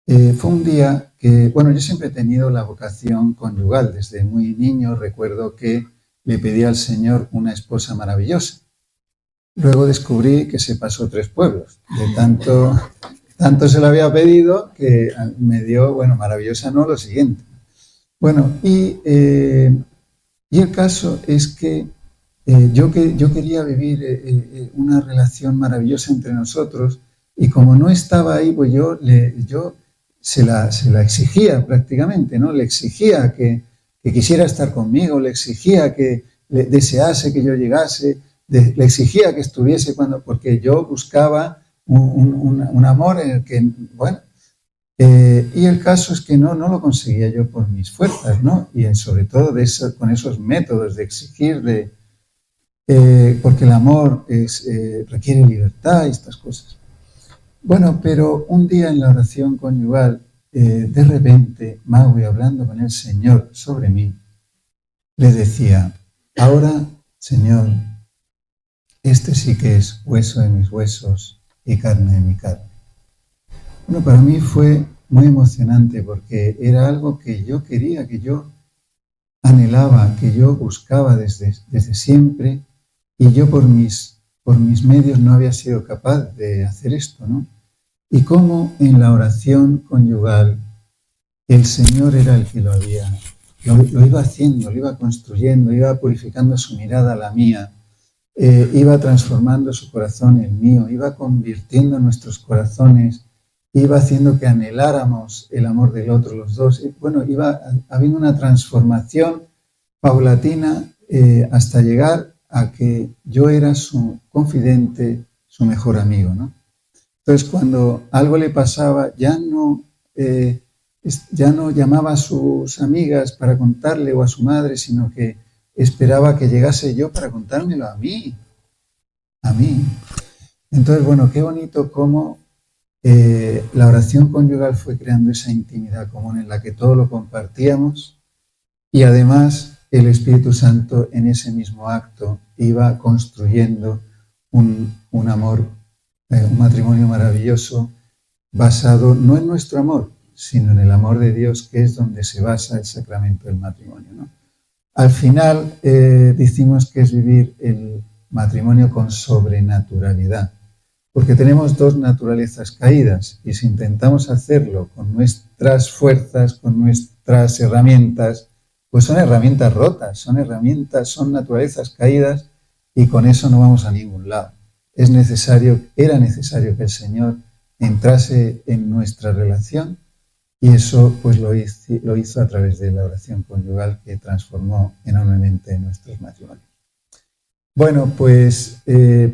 Fue un día que, bueno, yo siempre he tenido la vocación conyugal. Desde muy niño recuerdo que le pedí al Señor una esposa maravillosa. Luego descubrí que se pasó 3 pueblos. De tanto se lo había pedido que me dio, bueno, maravillosa no, lo siguiente. Bueno, y el caso es que yo quería vivir una relación maravillosa entre nosotros y como no estaba ahí, pues yo se la exigía prácticamente, ¿no? Le exigía que quisiera estar conmigo, le exigía que desease que yo llegase, le exigía que estuviese porque yo buscaba un amor en el que, bueno, y el caso es que no lo conseguía yo por mis fuerzas, ¿no? Y sobre todo con esos métodos de exigir, porque el amor requiere libertad y estas cosas. Bueno, pero un día en la oración conyugal, de repente, Maui, hablando con el Señor sobre mí, le decía, ahora, Señor, este sí que es hueso de mis huesos y carne de mi carne. Bueno, para mí fue muy emocionante porque era algo que yo quería, que yo anhelaba, que yo buscaba desde siempre y yo por mis medios no había sido capaz de hacer esto, ¿no? Y cómo en la oración conyugal el Señor era el que lo iba haciendo, lo iba construyendo, iba purificando su mirada a la mía, iba transformando su corazón en el mío, iba convirtiendo nuestros corazones, iba haciendo que anheláramos el amor del otro, los dos. Bueno, iba habiendo una transformación paulatina hasta llegar a que yo era su confidente, su mejor amigo, ¿no? Entonces, cuando algo le pasaba, ya no llamaba a sus amigas para contarle o a su madre, sino que esperaba que llegase yo para contármelo a mí. Entonces, bueno, qué bonito cómo la oración conyugal fue creando esa intimidad común en la que todo lo compartíamos y además el Espíritu Santo en ese mismo acto iba construyendo un amor, un matrimonio maravilloso basado no en nuestro amor, sino en el amor de Dios, que es donde se basa el sacramento del matrimonio, ¿no? Al final decimos que es vivir el matrimonio con sobrenaturalidad, porque tenemos 2 naturalezas caídas y si intentamos hacerlo con nuestras fuerzas, con nuestras herramientas, pues son herramientas rotas, son naturalezas caídas y con eso no vamos a ningún lado. Era necesario que el Señor entrase en nuestra relación y eso pues lo hizo a través de la oración conyugal que transformó enormemente nuestros matrimonios. Bueno, pues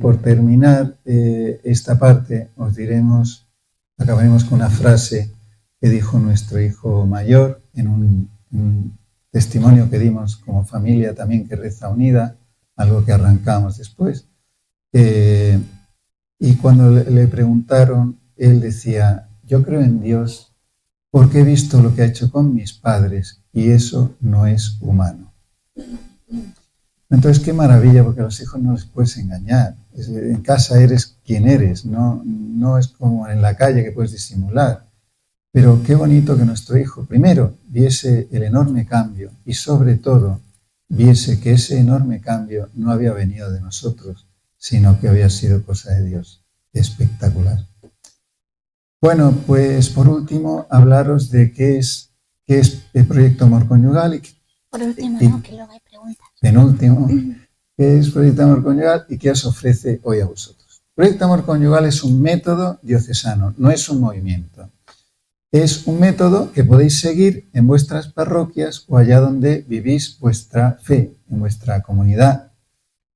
por terminar esta parte acabaremos con una frase que dijo nuestro hijo mayor en un testimonio que dimos como familia también que reza unida, algo que arrancamos después. Y cuando le preguntaron, él decía, yo creo en Dios porque he visto lo que ha hecho con mis padres y eso no es humano. Entonces, qué maravilla, porque a los hijos no les puedes engañar. En casa eres quien eres, no es como en la calle que puedes disimular. Pero qué bonito que nuestro hijo, primero, viese el enorme cambio y sobre todo, viese que ese enorme cambio no había venido de nosotros, sino que había sido cosa de Dios. Espectacular. Bueno, pues por último, hablaros de qué es el proyecto Amor Conyugal. Por último, no, que luego hay preguntas. Penúltimo, ¿qué es Proyecto Amor Conyugal y qué os ofrece hoy a vosotros? Proyecto Amor Conyugal es un método diocesano, no es un movimiento. Es un método que podéis seguir en vuestras parroquias o allá donde vivís vuestra fe, en vuestra comunidad,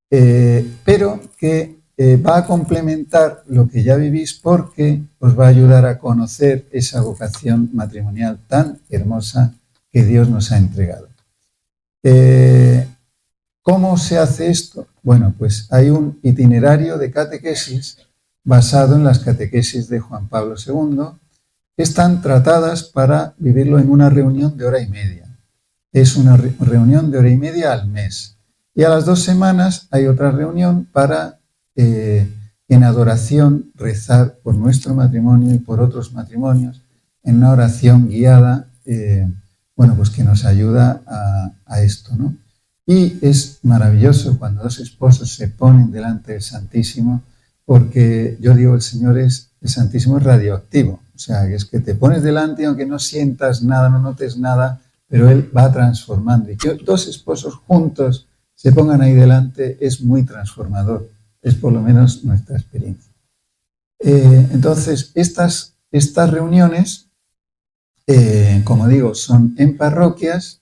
pero que va a complementar lo que ya vivís porque os va a ayudar a conocer esa vocación matrimonial tan hermosa que Dios nos ha entregado. ¿Cómo se hace esto? Bueno, pues hay un itinerario de catequesis basado en las catequesis de Juan Pablo II, que están tratadas para vivirlo en una reunión de hora y media. Es una reunión de hora y media al mes. Y a las 2 semanas hay otra reunión para, en adoración, rezar por nuestro matrimonio y por otros matrimonios, en una oración guiada, pues que nos ayuda a esto, ¿no? Y es maravilloso cuando 2 esposos se ponen delante del Santísimo, porque yo digo, el Santísimo es radioactivo. O sea, que es que te pones delante y aunque no sientas nada, no notes nada, pero Él va transformando. Y que 2 esposos juntos se pongan ahí delante es muy transformador. Es por lo menos nuestra experiencia. Entonces, estas reuniones, como digo, son en parroquias.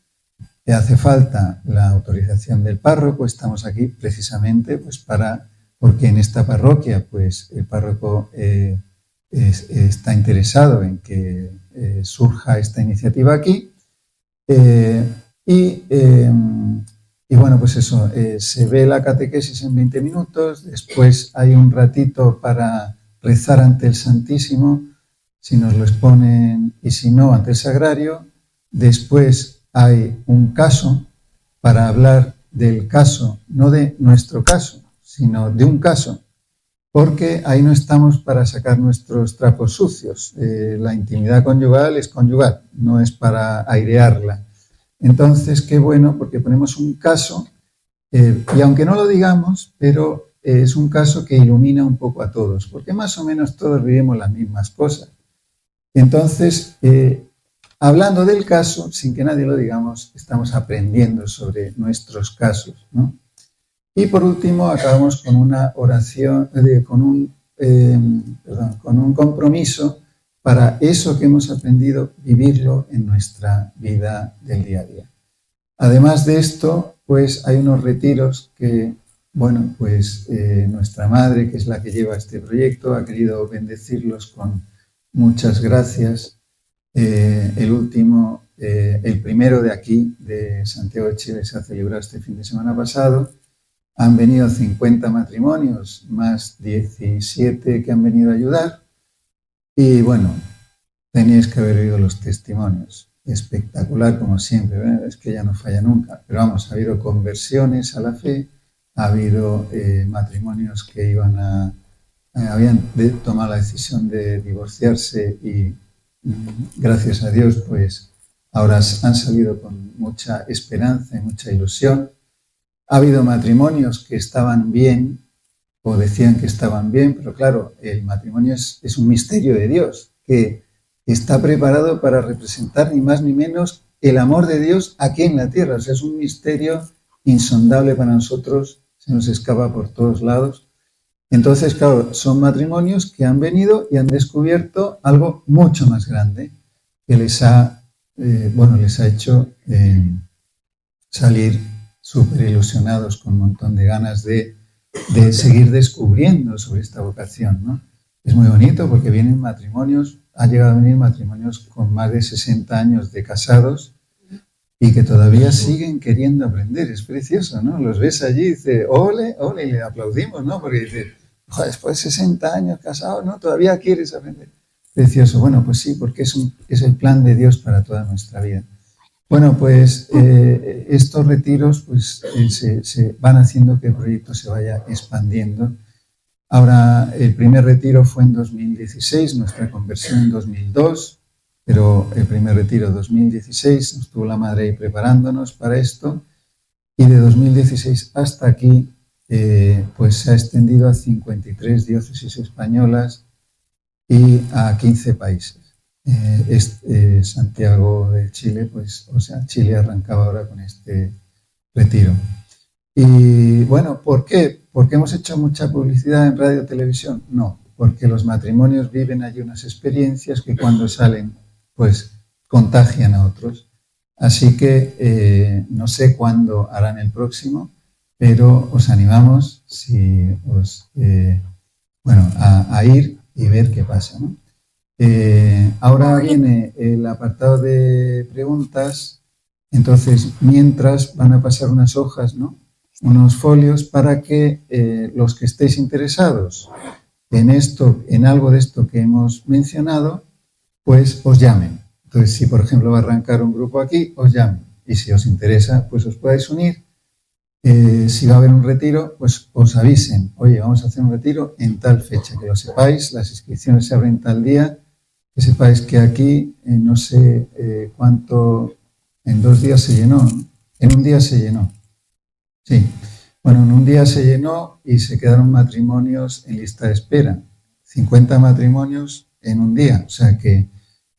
Hace falta la autorización del párroco. Estamos aquí precisamente pues porque en esta parroquia pues el párroco está interesado en que surja esta iniciativa aquí. Y bueno, pues eso, se ve la catequesis en 20 minutos, después hay un ratito para rezar ante el Santísimo, si nos lo exponen, y si no, ante el Sagrario. Después hay un caso para hablar del caso, no de nuestro caso, sino de un caso, porque ahí no estamos para sacar nuestros trapos sucios. La intimidad conyugal es conyugal, no es para airearla. Entonces, qué bueno, porque ponemos un caso, y aunque no lo digamos, pero es un caso que ilumina un poco a todos, porque más o menos todos vivimos las mismas cosas. Entonces, hablando del caso, sin que nadie lo digamos, estamos aprendiendo sobre nuestros casos, ¿no? Y por último, acabamos con una oración, con un compromiso para eso que hemos aprendido, vivirlo en nuestra vida del día a día. Además de esto, pues hay unos retiros que, bueno, pues nuestra madre, que es la que lleva este proyecto, ha querido bendecirlos con muchas gracias. El primero de aquí, de Santiago de Chile, se ha celebrado este fin de semana pasado. Han venido 50 matrimonios, más 17 que han venido a ayudar. Y bueno, teníais que haber oído los testimonios. Espectacular, como siempre, ¿verdad? Es que ya no falla nunca. Pero vamos, ha habido conversiones a la fe, ha habido matrimonios que habían tomado la decisión de divorciarse y gracias a Dios, pues ahora han salido con mucha esperanza y mucha ilusión. Ha habido matrimonios que estaban bien o decían que estaban bien, pero claro, el matrimonio es un misterio de Dios que está preparado para representar ni más ni menos el amor de Dios aquí en la tierra. O sea, es un misterio insondable para nosotros, se nos escapa por todos lados. Entonces, claro, son matrimonios que han venido y han descubierto algo mucho más grande que les ha hecho salir súper ilusionados con un montón de ganas de seguir descubriendo sobre esta vocación, ¿no? Es muy bonito porque vienen matrimonios, ha llegado a venir matrimonios con más de 60 años de casados y que todavía siguen queriendo aprender. Es precioso, ¿no? Los ves allí y dices, ole, ole, y le aplaudimos, ¿no? Porque dices, después de 60 años casados, ¿no? Todavía quieres aprender. Precioso. Bueno, pues sí, porque es el plan de Dios para toda nuestra vida. Bueno, pues estos retiros pues, se van haciendo que el proyecto se vaya expandiendo. Ahora, el primer retiro fue en 2016, nuestra conversión en 2002, pero el primer retiro 2016, nos tuvo la madre ahí preparándonos para esto, y de 2016 hasta aquí, pues se ha extendido a 53 diócesis españolas y a 15 países. Santiago de Chile, pues, o sea, Chile arrancaba ahora con este retiro. Y bueno, ¿por qué? ¿Porque hemos hecho mucha publicidad en radio y televisión? No, porque los matrimonios viven allí unas experiencias que cuando salen, pues, contagian a otros. Así que no sé cuándo harán el próximo, pero os animamos a ir y ver qué pasa, ¿no? Ahora viene el apartado de preguntas, entonces mientras van a pasar unas hojas, ¿no? unos folios para que los que estéis interesados en esto, en algo de esto que hemos mencionado, pues os llamen. Entonces, si por ejemplo va a arrancar un grupo aquí, os llamen. Y si os interesa, pues os podáis unir. Si va a haber un retiro, pues os avisen. Oye, vamos a hacer un retiro en tal fecha, que lo sepáis. Las inscripciones se abren tal día. Que sepáis que aquí, no sé cuánto, en 2 días se llenó, ¿no? En un día se llenó. Sí. Bueno, en un día se llenó y se quedaron matrimonios en lista de espera. 50 matrimonios en un día. O sea que,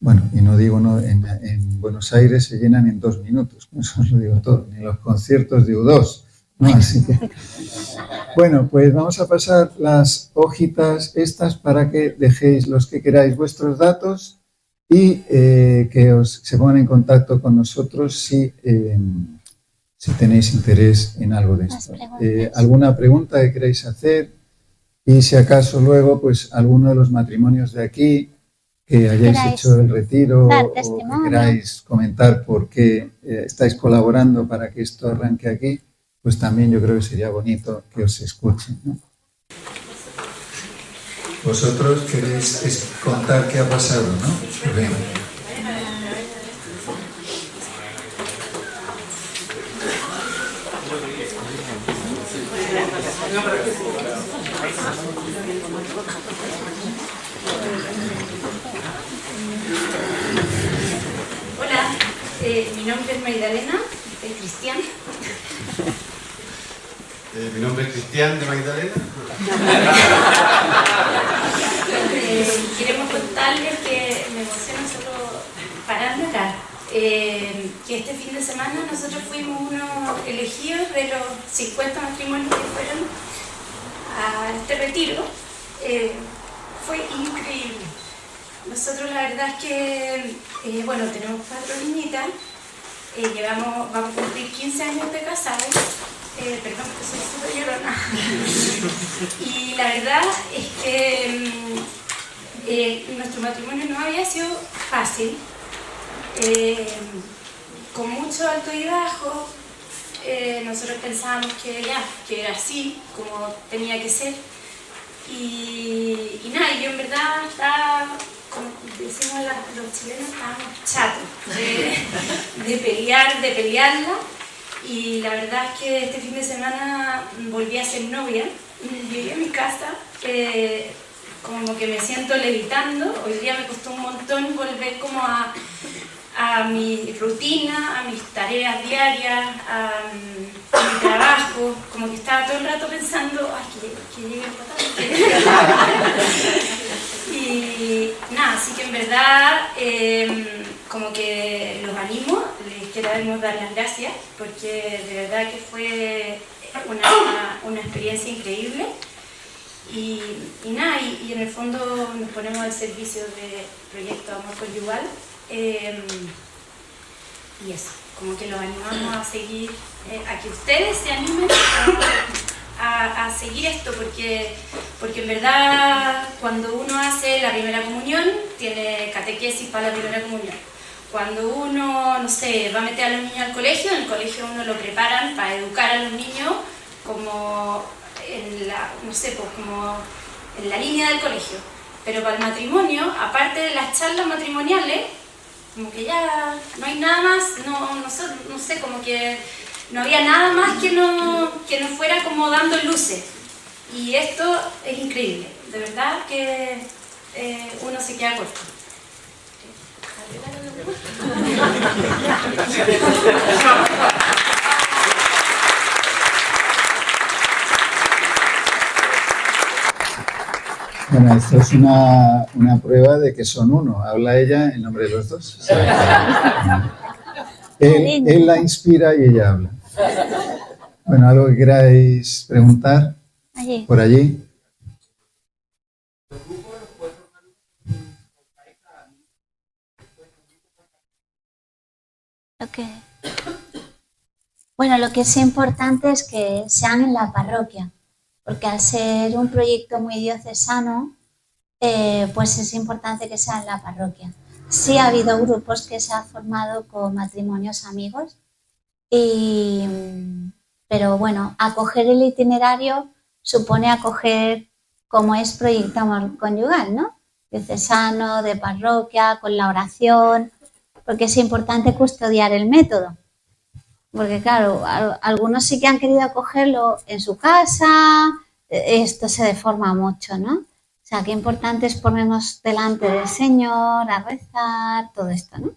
bueno, y no digo, no, en Buenos Aires se llenan en 2 minutos. Con eso os lo digo todo. Ni los conciertos de U2. ¿No? Así que, bueno, pues vamos a pasar las hojitas estas para que dejéis los que queráis vuestros datos y que se pongan en contacto con nosotros si tenéis interés en algo de esto. ¿Alguna pregunta que queráis hacer? Y si acaso luego, pues alguno de los matrimonios de aquí que hayáis hecho el retiro o que queráis comentar por qué estáis colaborando para que esto arranque aquí, pues también yo creo que sería bonito que os escuchen, ¿no? Vosotros queréis contar qué ha pasado, ¿no? Bien. Hola, mi nombre es Magdalena, soy cristiana. Mi nombre es Cristian de Magdalena. Queremos contarles que me emociona solo pararme acá. Que este fin de semana nosotros fuimos unos elegidos de los 50 matrimonios que fueron a este retiro. Fue increíble. Nosotros la verdad es que, bueno, tenemos 4 niñitas, vamos a cumplir 15 años de casados, perdón que soy súper llorona. Y la verdad es que nuestro matrimonio no había sido fácil, con mucho alto y bajo. Nosotros pensábamos que era así, como tenía que ser. Y nada, yo en verdad estaba, como decimos los chilenos, estábamos chatos de pelearla. Y la verdad es que este fin de semana volví a ser novia. Llegué a mi casa, como que me siento levitando. Hoy día me costó un montón volver como a mi rutina, a mis tareas diarias, a mi trabajo, como que estaba todo el rato pensando, ay, que llegue el patán. Y nada, así que en verdad, como que los animo, les queremos dar las gracias, porque de verdad que fue una experiencia increíble. Y nada, y en el fondo nos ponemos al servicio del proyecto Amor Conyugal. Y eso, como que los animamos a seguir, a que ustedes se animen a seguir esto, porque en verdad cuando uno hace la primera comunión, tiene catequesis para la primera comunión. Cuando uno, no sé, va a meter a los niños al colegio, en el colegio uno lo preparan para educar a los niños como no sé, pues como en la línea del colegio. Pero para el matrimonio, aparte de las charlas matrimoniales, como que ya no hay nada más, no sé, como que no había nada más que no fuera como dando luces. Y esto es increíble, de verdad que uno se queda corto. Bueno, esto es una prueba de que son uno. Habla ella en nombre de los dos. Él la inspira y ella habla. Bueno, ¿algo que queráis preguntar? Allí. Por allí. Bueno, lo que es importante es que sean en la parroquia, porque al ser un proyecto muy diocesano, pues es importante que sea en la parroquia. Sí ha habido grupos que se han formado con matrimonios amigos y Pero bueno, acoger el itinerario supone acoger como es Proyecto Amor Conyugal, ¿no? Diocesano, de parroquia, con la oración, porque es importante custodiar el método. Porque claro, algunos sí que han querido acogerlo en su casa, esto se deforma mucho, ¿no? O sea, qué importante es ponernos delante del Señor, a rezar, todo esto, ¿no?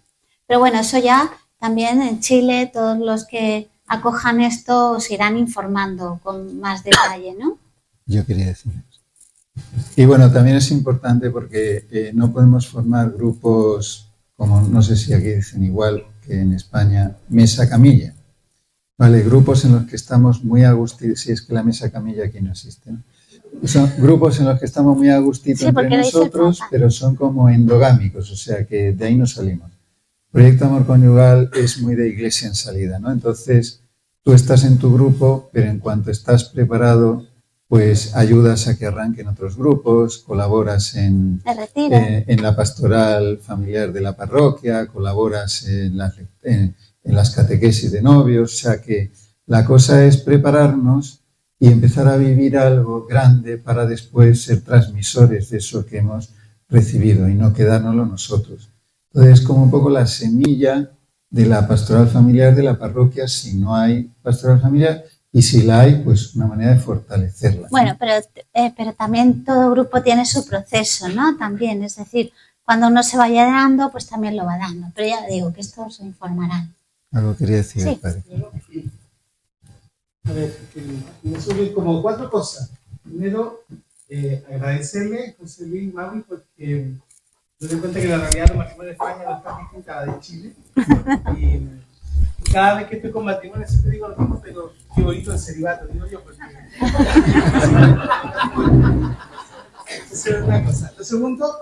Pero bueno, eso ya también en Chile, todos los que acojan esto os irán informando con más detalle, ¿no? Yo quería decir eso. Y bueno, también es importante porque no podemos formar grupos, como no sé si aquí dicen igual que en España, mesa-camilla. ¿Vale? Grupos en los que estamos muy a gustito, si es que la mesa-camilla aquí no existe, ¿no? Son grupos en los que estamos muy a gustito entre nosotros, pero son como endogámicos, o sea que de ahí no salimos. Proyecto Amor Conyugal es muy de iglesia en salida, ¿no? Entonces, tú estás en tu grupo, pero en cuanto estás preparado, pues ayudas a que arranquen otros grupos, colaboras en la pastoral familiar de la parroquia, colaboras en las catequesis de novios, o sea que la cosa es prepararnos y empezar a vivir algo grande para después ser transmisores de eso que hemos recibido y no quedárnoslo nosotros. Entonces, es como un poco la semilla de la pastoral familiar de la parroquia, si no hay pastoral familiar, y si la hay, pues una manera de fortalecerla, ¿no? Bueno, pero también todo grupo tiene su proceso, ¿no? También, es decir, cuando uno se vaya dando, pues también lo va dando. Pero ya digo que esto os informarán. Algo quería decir, sí. Padre. A ver, me surgen como 4 cosas. Primero, agradecerle, José Luis Maui, porque me doy cuenta que la realidad de los matrimonios de España no está distinta a la de Chile. Y cada vez que estoy con matrimonios siempre digo lo mismo, pero qué bonito el celibato, digo yo, porque... Eso es una cosa. Lo segundo,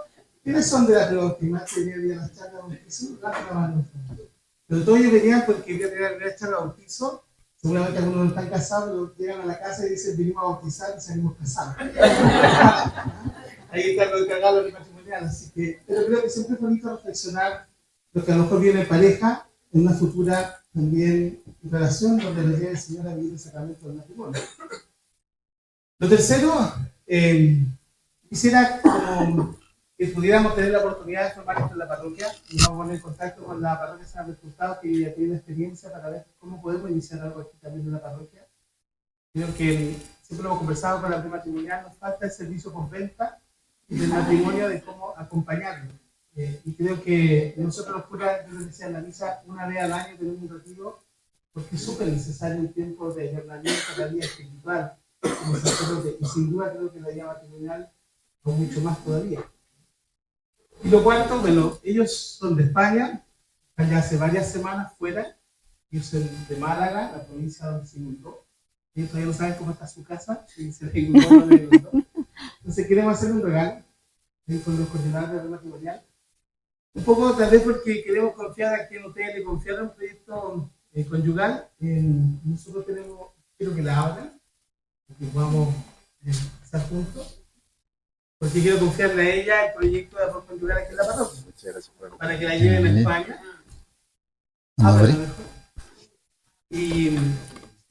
¿quiénes son de la teología que vienen a las charlas de bautizo? Pero todos ellos venían porque voy a tener la charla de bautizo. Seguramente algunos no están casados, pero llegan a la casa y dicen, vinimos a bautizar y salimos casados. Ahí está lo de cargar los matrimoniales. Así que, pero creo que siempre es bonito reflexionar lo que a lo mejor viene en pareja, en una futura también relación donde nos lleve el Señor a vivir el sacramento del matrimonio. Lo tercero, quisiera como que pudiéramos tener la oportunidad de formar esto en la parroquia y vamos a poner en contacto con la parroquia San Resultado, que ya tiene experiencia para ver cómo podemos iniciar algo aquí también en la parroquia. Creo que siempre lo hemos conversado con la prematrimonial, nos falta el servicio postventa del matrimonio, de cómo acompañarlo. Y creo que nosotros los curas, yo les decía en la misa, una vez al año tenemos un retiro, porque es súper necesario un tiempo de herramienta de la vida espiritual, y sin duda creo que la vida matrimonial es mucho más todavía. Y lo cuarto, bueno, ellos son de España, están ya hace varias semanas fuera, ellos son de Málaga, la provincia donde se inundó. Ellos todavía no saben cómo está su casa, y se les inundó, no les inundó. Entonces queremos hacer un regalo con los coordinadores de matrimonial. Un poco tal vez porque queremos confiar a quien ustedes le confiaron un proyecto conyugal. Nosotros quiero que la abran, que podamos estar juntos. Porque quiero confiarle a ella el proyecto de amor conyugal aquí en la parroquia. Para que la lleven a España.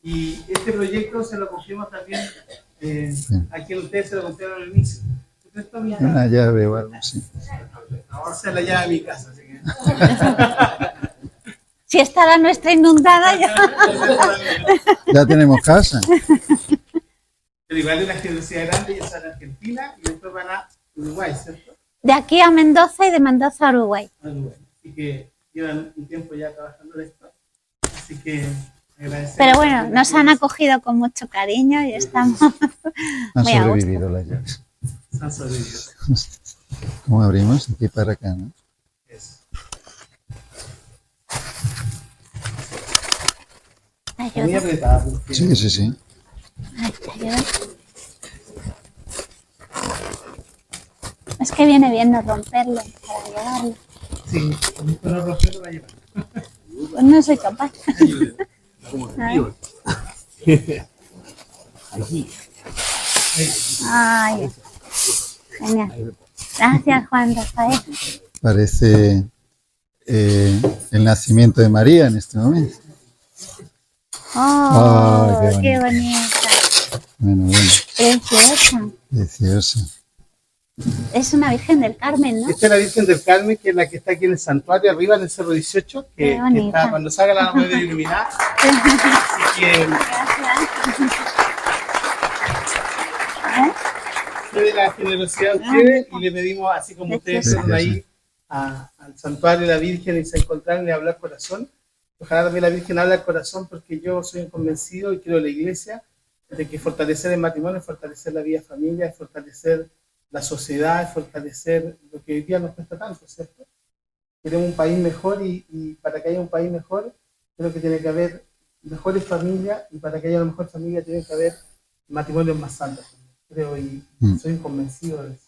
Y este proyecto se lo confiamos también a quien ustedes se lo confiaron al inicio. Una llave o algo así. Esa es la llave de mi casa. Así que... Si esta la nuestra inundada ya. Ya tenemos casa. Pero igual de una generosidad grande, ellos van a Argentina y después van a Uruguay, ¿cierto? De aquí a Mendoza y de Mendoza a Uruguay. Así que llevan un tiempo ya trabajando en esto. Así que agradecemos. Pero bueno, nos han acogido con mucho cariño y estamos Han muy a gusto. sobrevivido las llaves. Han sobrevivido. ¿Cómo abrimos? Aquí para acá, ¿no? Eso. Muy Ayuda. apretada. Porque... Sí, sí, sí. Ay, ayuda. Es que viene bien no romperlo para llevarlo. Sí, con esto no romperlo la llevan. Pues no soy capaz. Ay, genial. Gracias, Juan Rafael. Parece el nacimiento de María en este momento. ¡Oh, Ay, qué bonita! Bueno, Preciosa. preciosa. Es una Virgen del Carmen, ¿no? Esta es la Virgen del Carmen, que es la que está aquí en el santuario, arriba en el Cerro 18, Qué que bonita. está, cuando salga la puede ver iluminada. Así que Gracias. de la generosidad de ustedes y le pedimos, así como ustedes Preciosa. fueron ahí al santuario de la Virgen y se encontraron y hablar corazón, ojalá también la Virgen hable al corazón, porque yo soy un convencido y quiero la iglesia de que fortalecer el matrimonio es fortalecer la vida familia, es fortalecer la sociedad, es fortalecer lo que hoy día nos cuesta tanto, ¿cierto? Queremos un país mejor y para que haya un país mejor, creo que tiene que haber mejores familias, y para que haya una mejor familia tiene que haber matrimonios más santos, creo, y soy convencido de eso.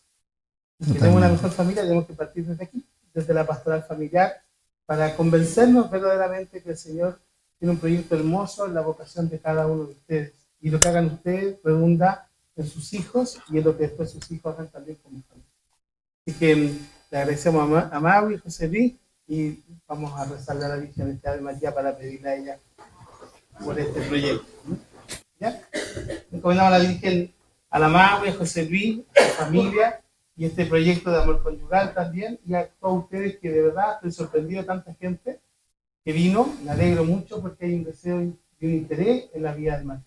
Si queremos una mejor familia, tenemos que partir desde aquí, desde la pastoral familiar, para convencernos verdaderamente que el Señor tiene un proyecto hermoso en la vocación de cada uno de ustedes. Y lo que hagan ustedes redunda en sus hijos y en lo que después sus hijos hagan también como familia. Así que le agradecemos a Maui y José Luis, y vamos a rezarle a la Virgen de Ave María para pedirle a ella por este proyecto. ¿Ya? Encomendamos a la Virgen, a la Maui, a José Luis, a su familia, y este proyecto de amor conyugal también, y a todos ustedes, que de verdad estoy sorprendido de tanta gente que vino. Me alegro mucho porque hay un deseo y un interés en la vida del matrimonio.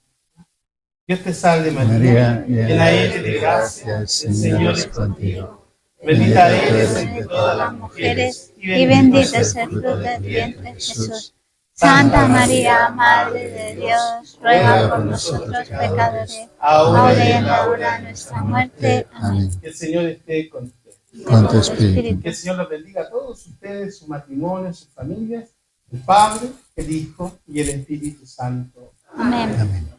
Dios te salve María, llena eres de gracia, el Señor es contigo. Bendita eres entre todas las mujeres, y bendito es el fruto del vientre Jesús. Santa María, Madre de Dios, ruega por nosotros pecadores, ahora y en la hora de nuestra muerte. Amén. Que el Señor esté con ustedes. Con tu espíritu. Que el Señor los bendiga a todos ustedes, su matrimonio, sus familias, el Padre, el Hijo y el Espíritu Santo. Amén. Amén.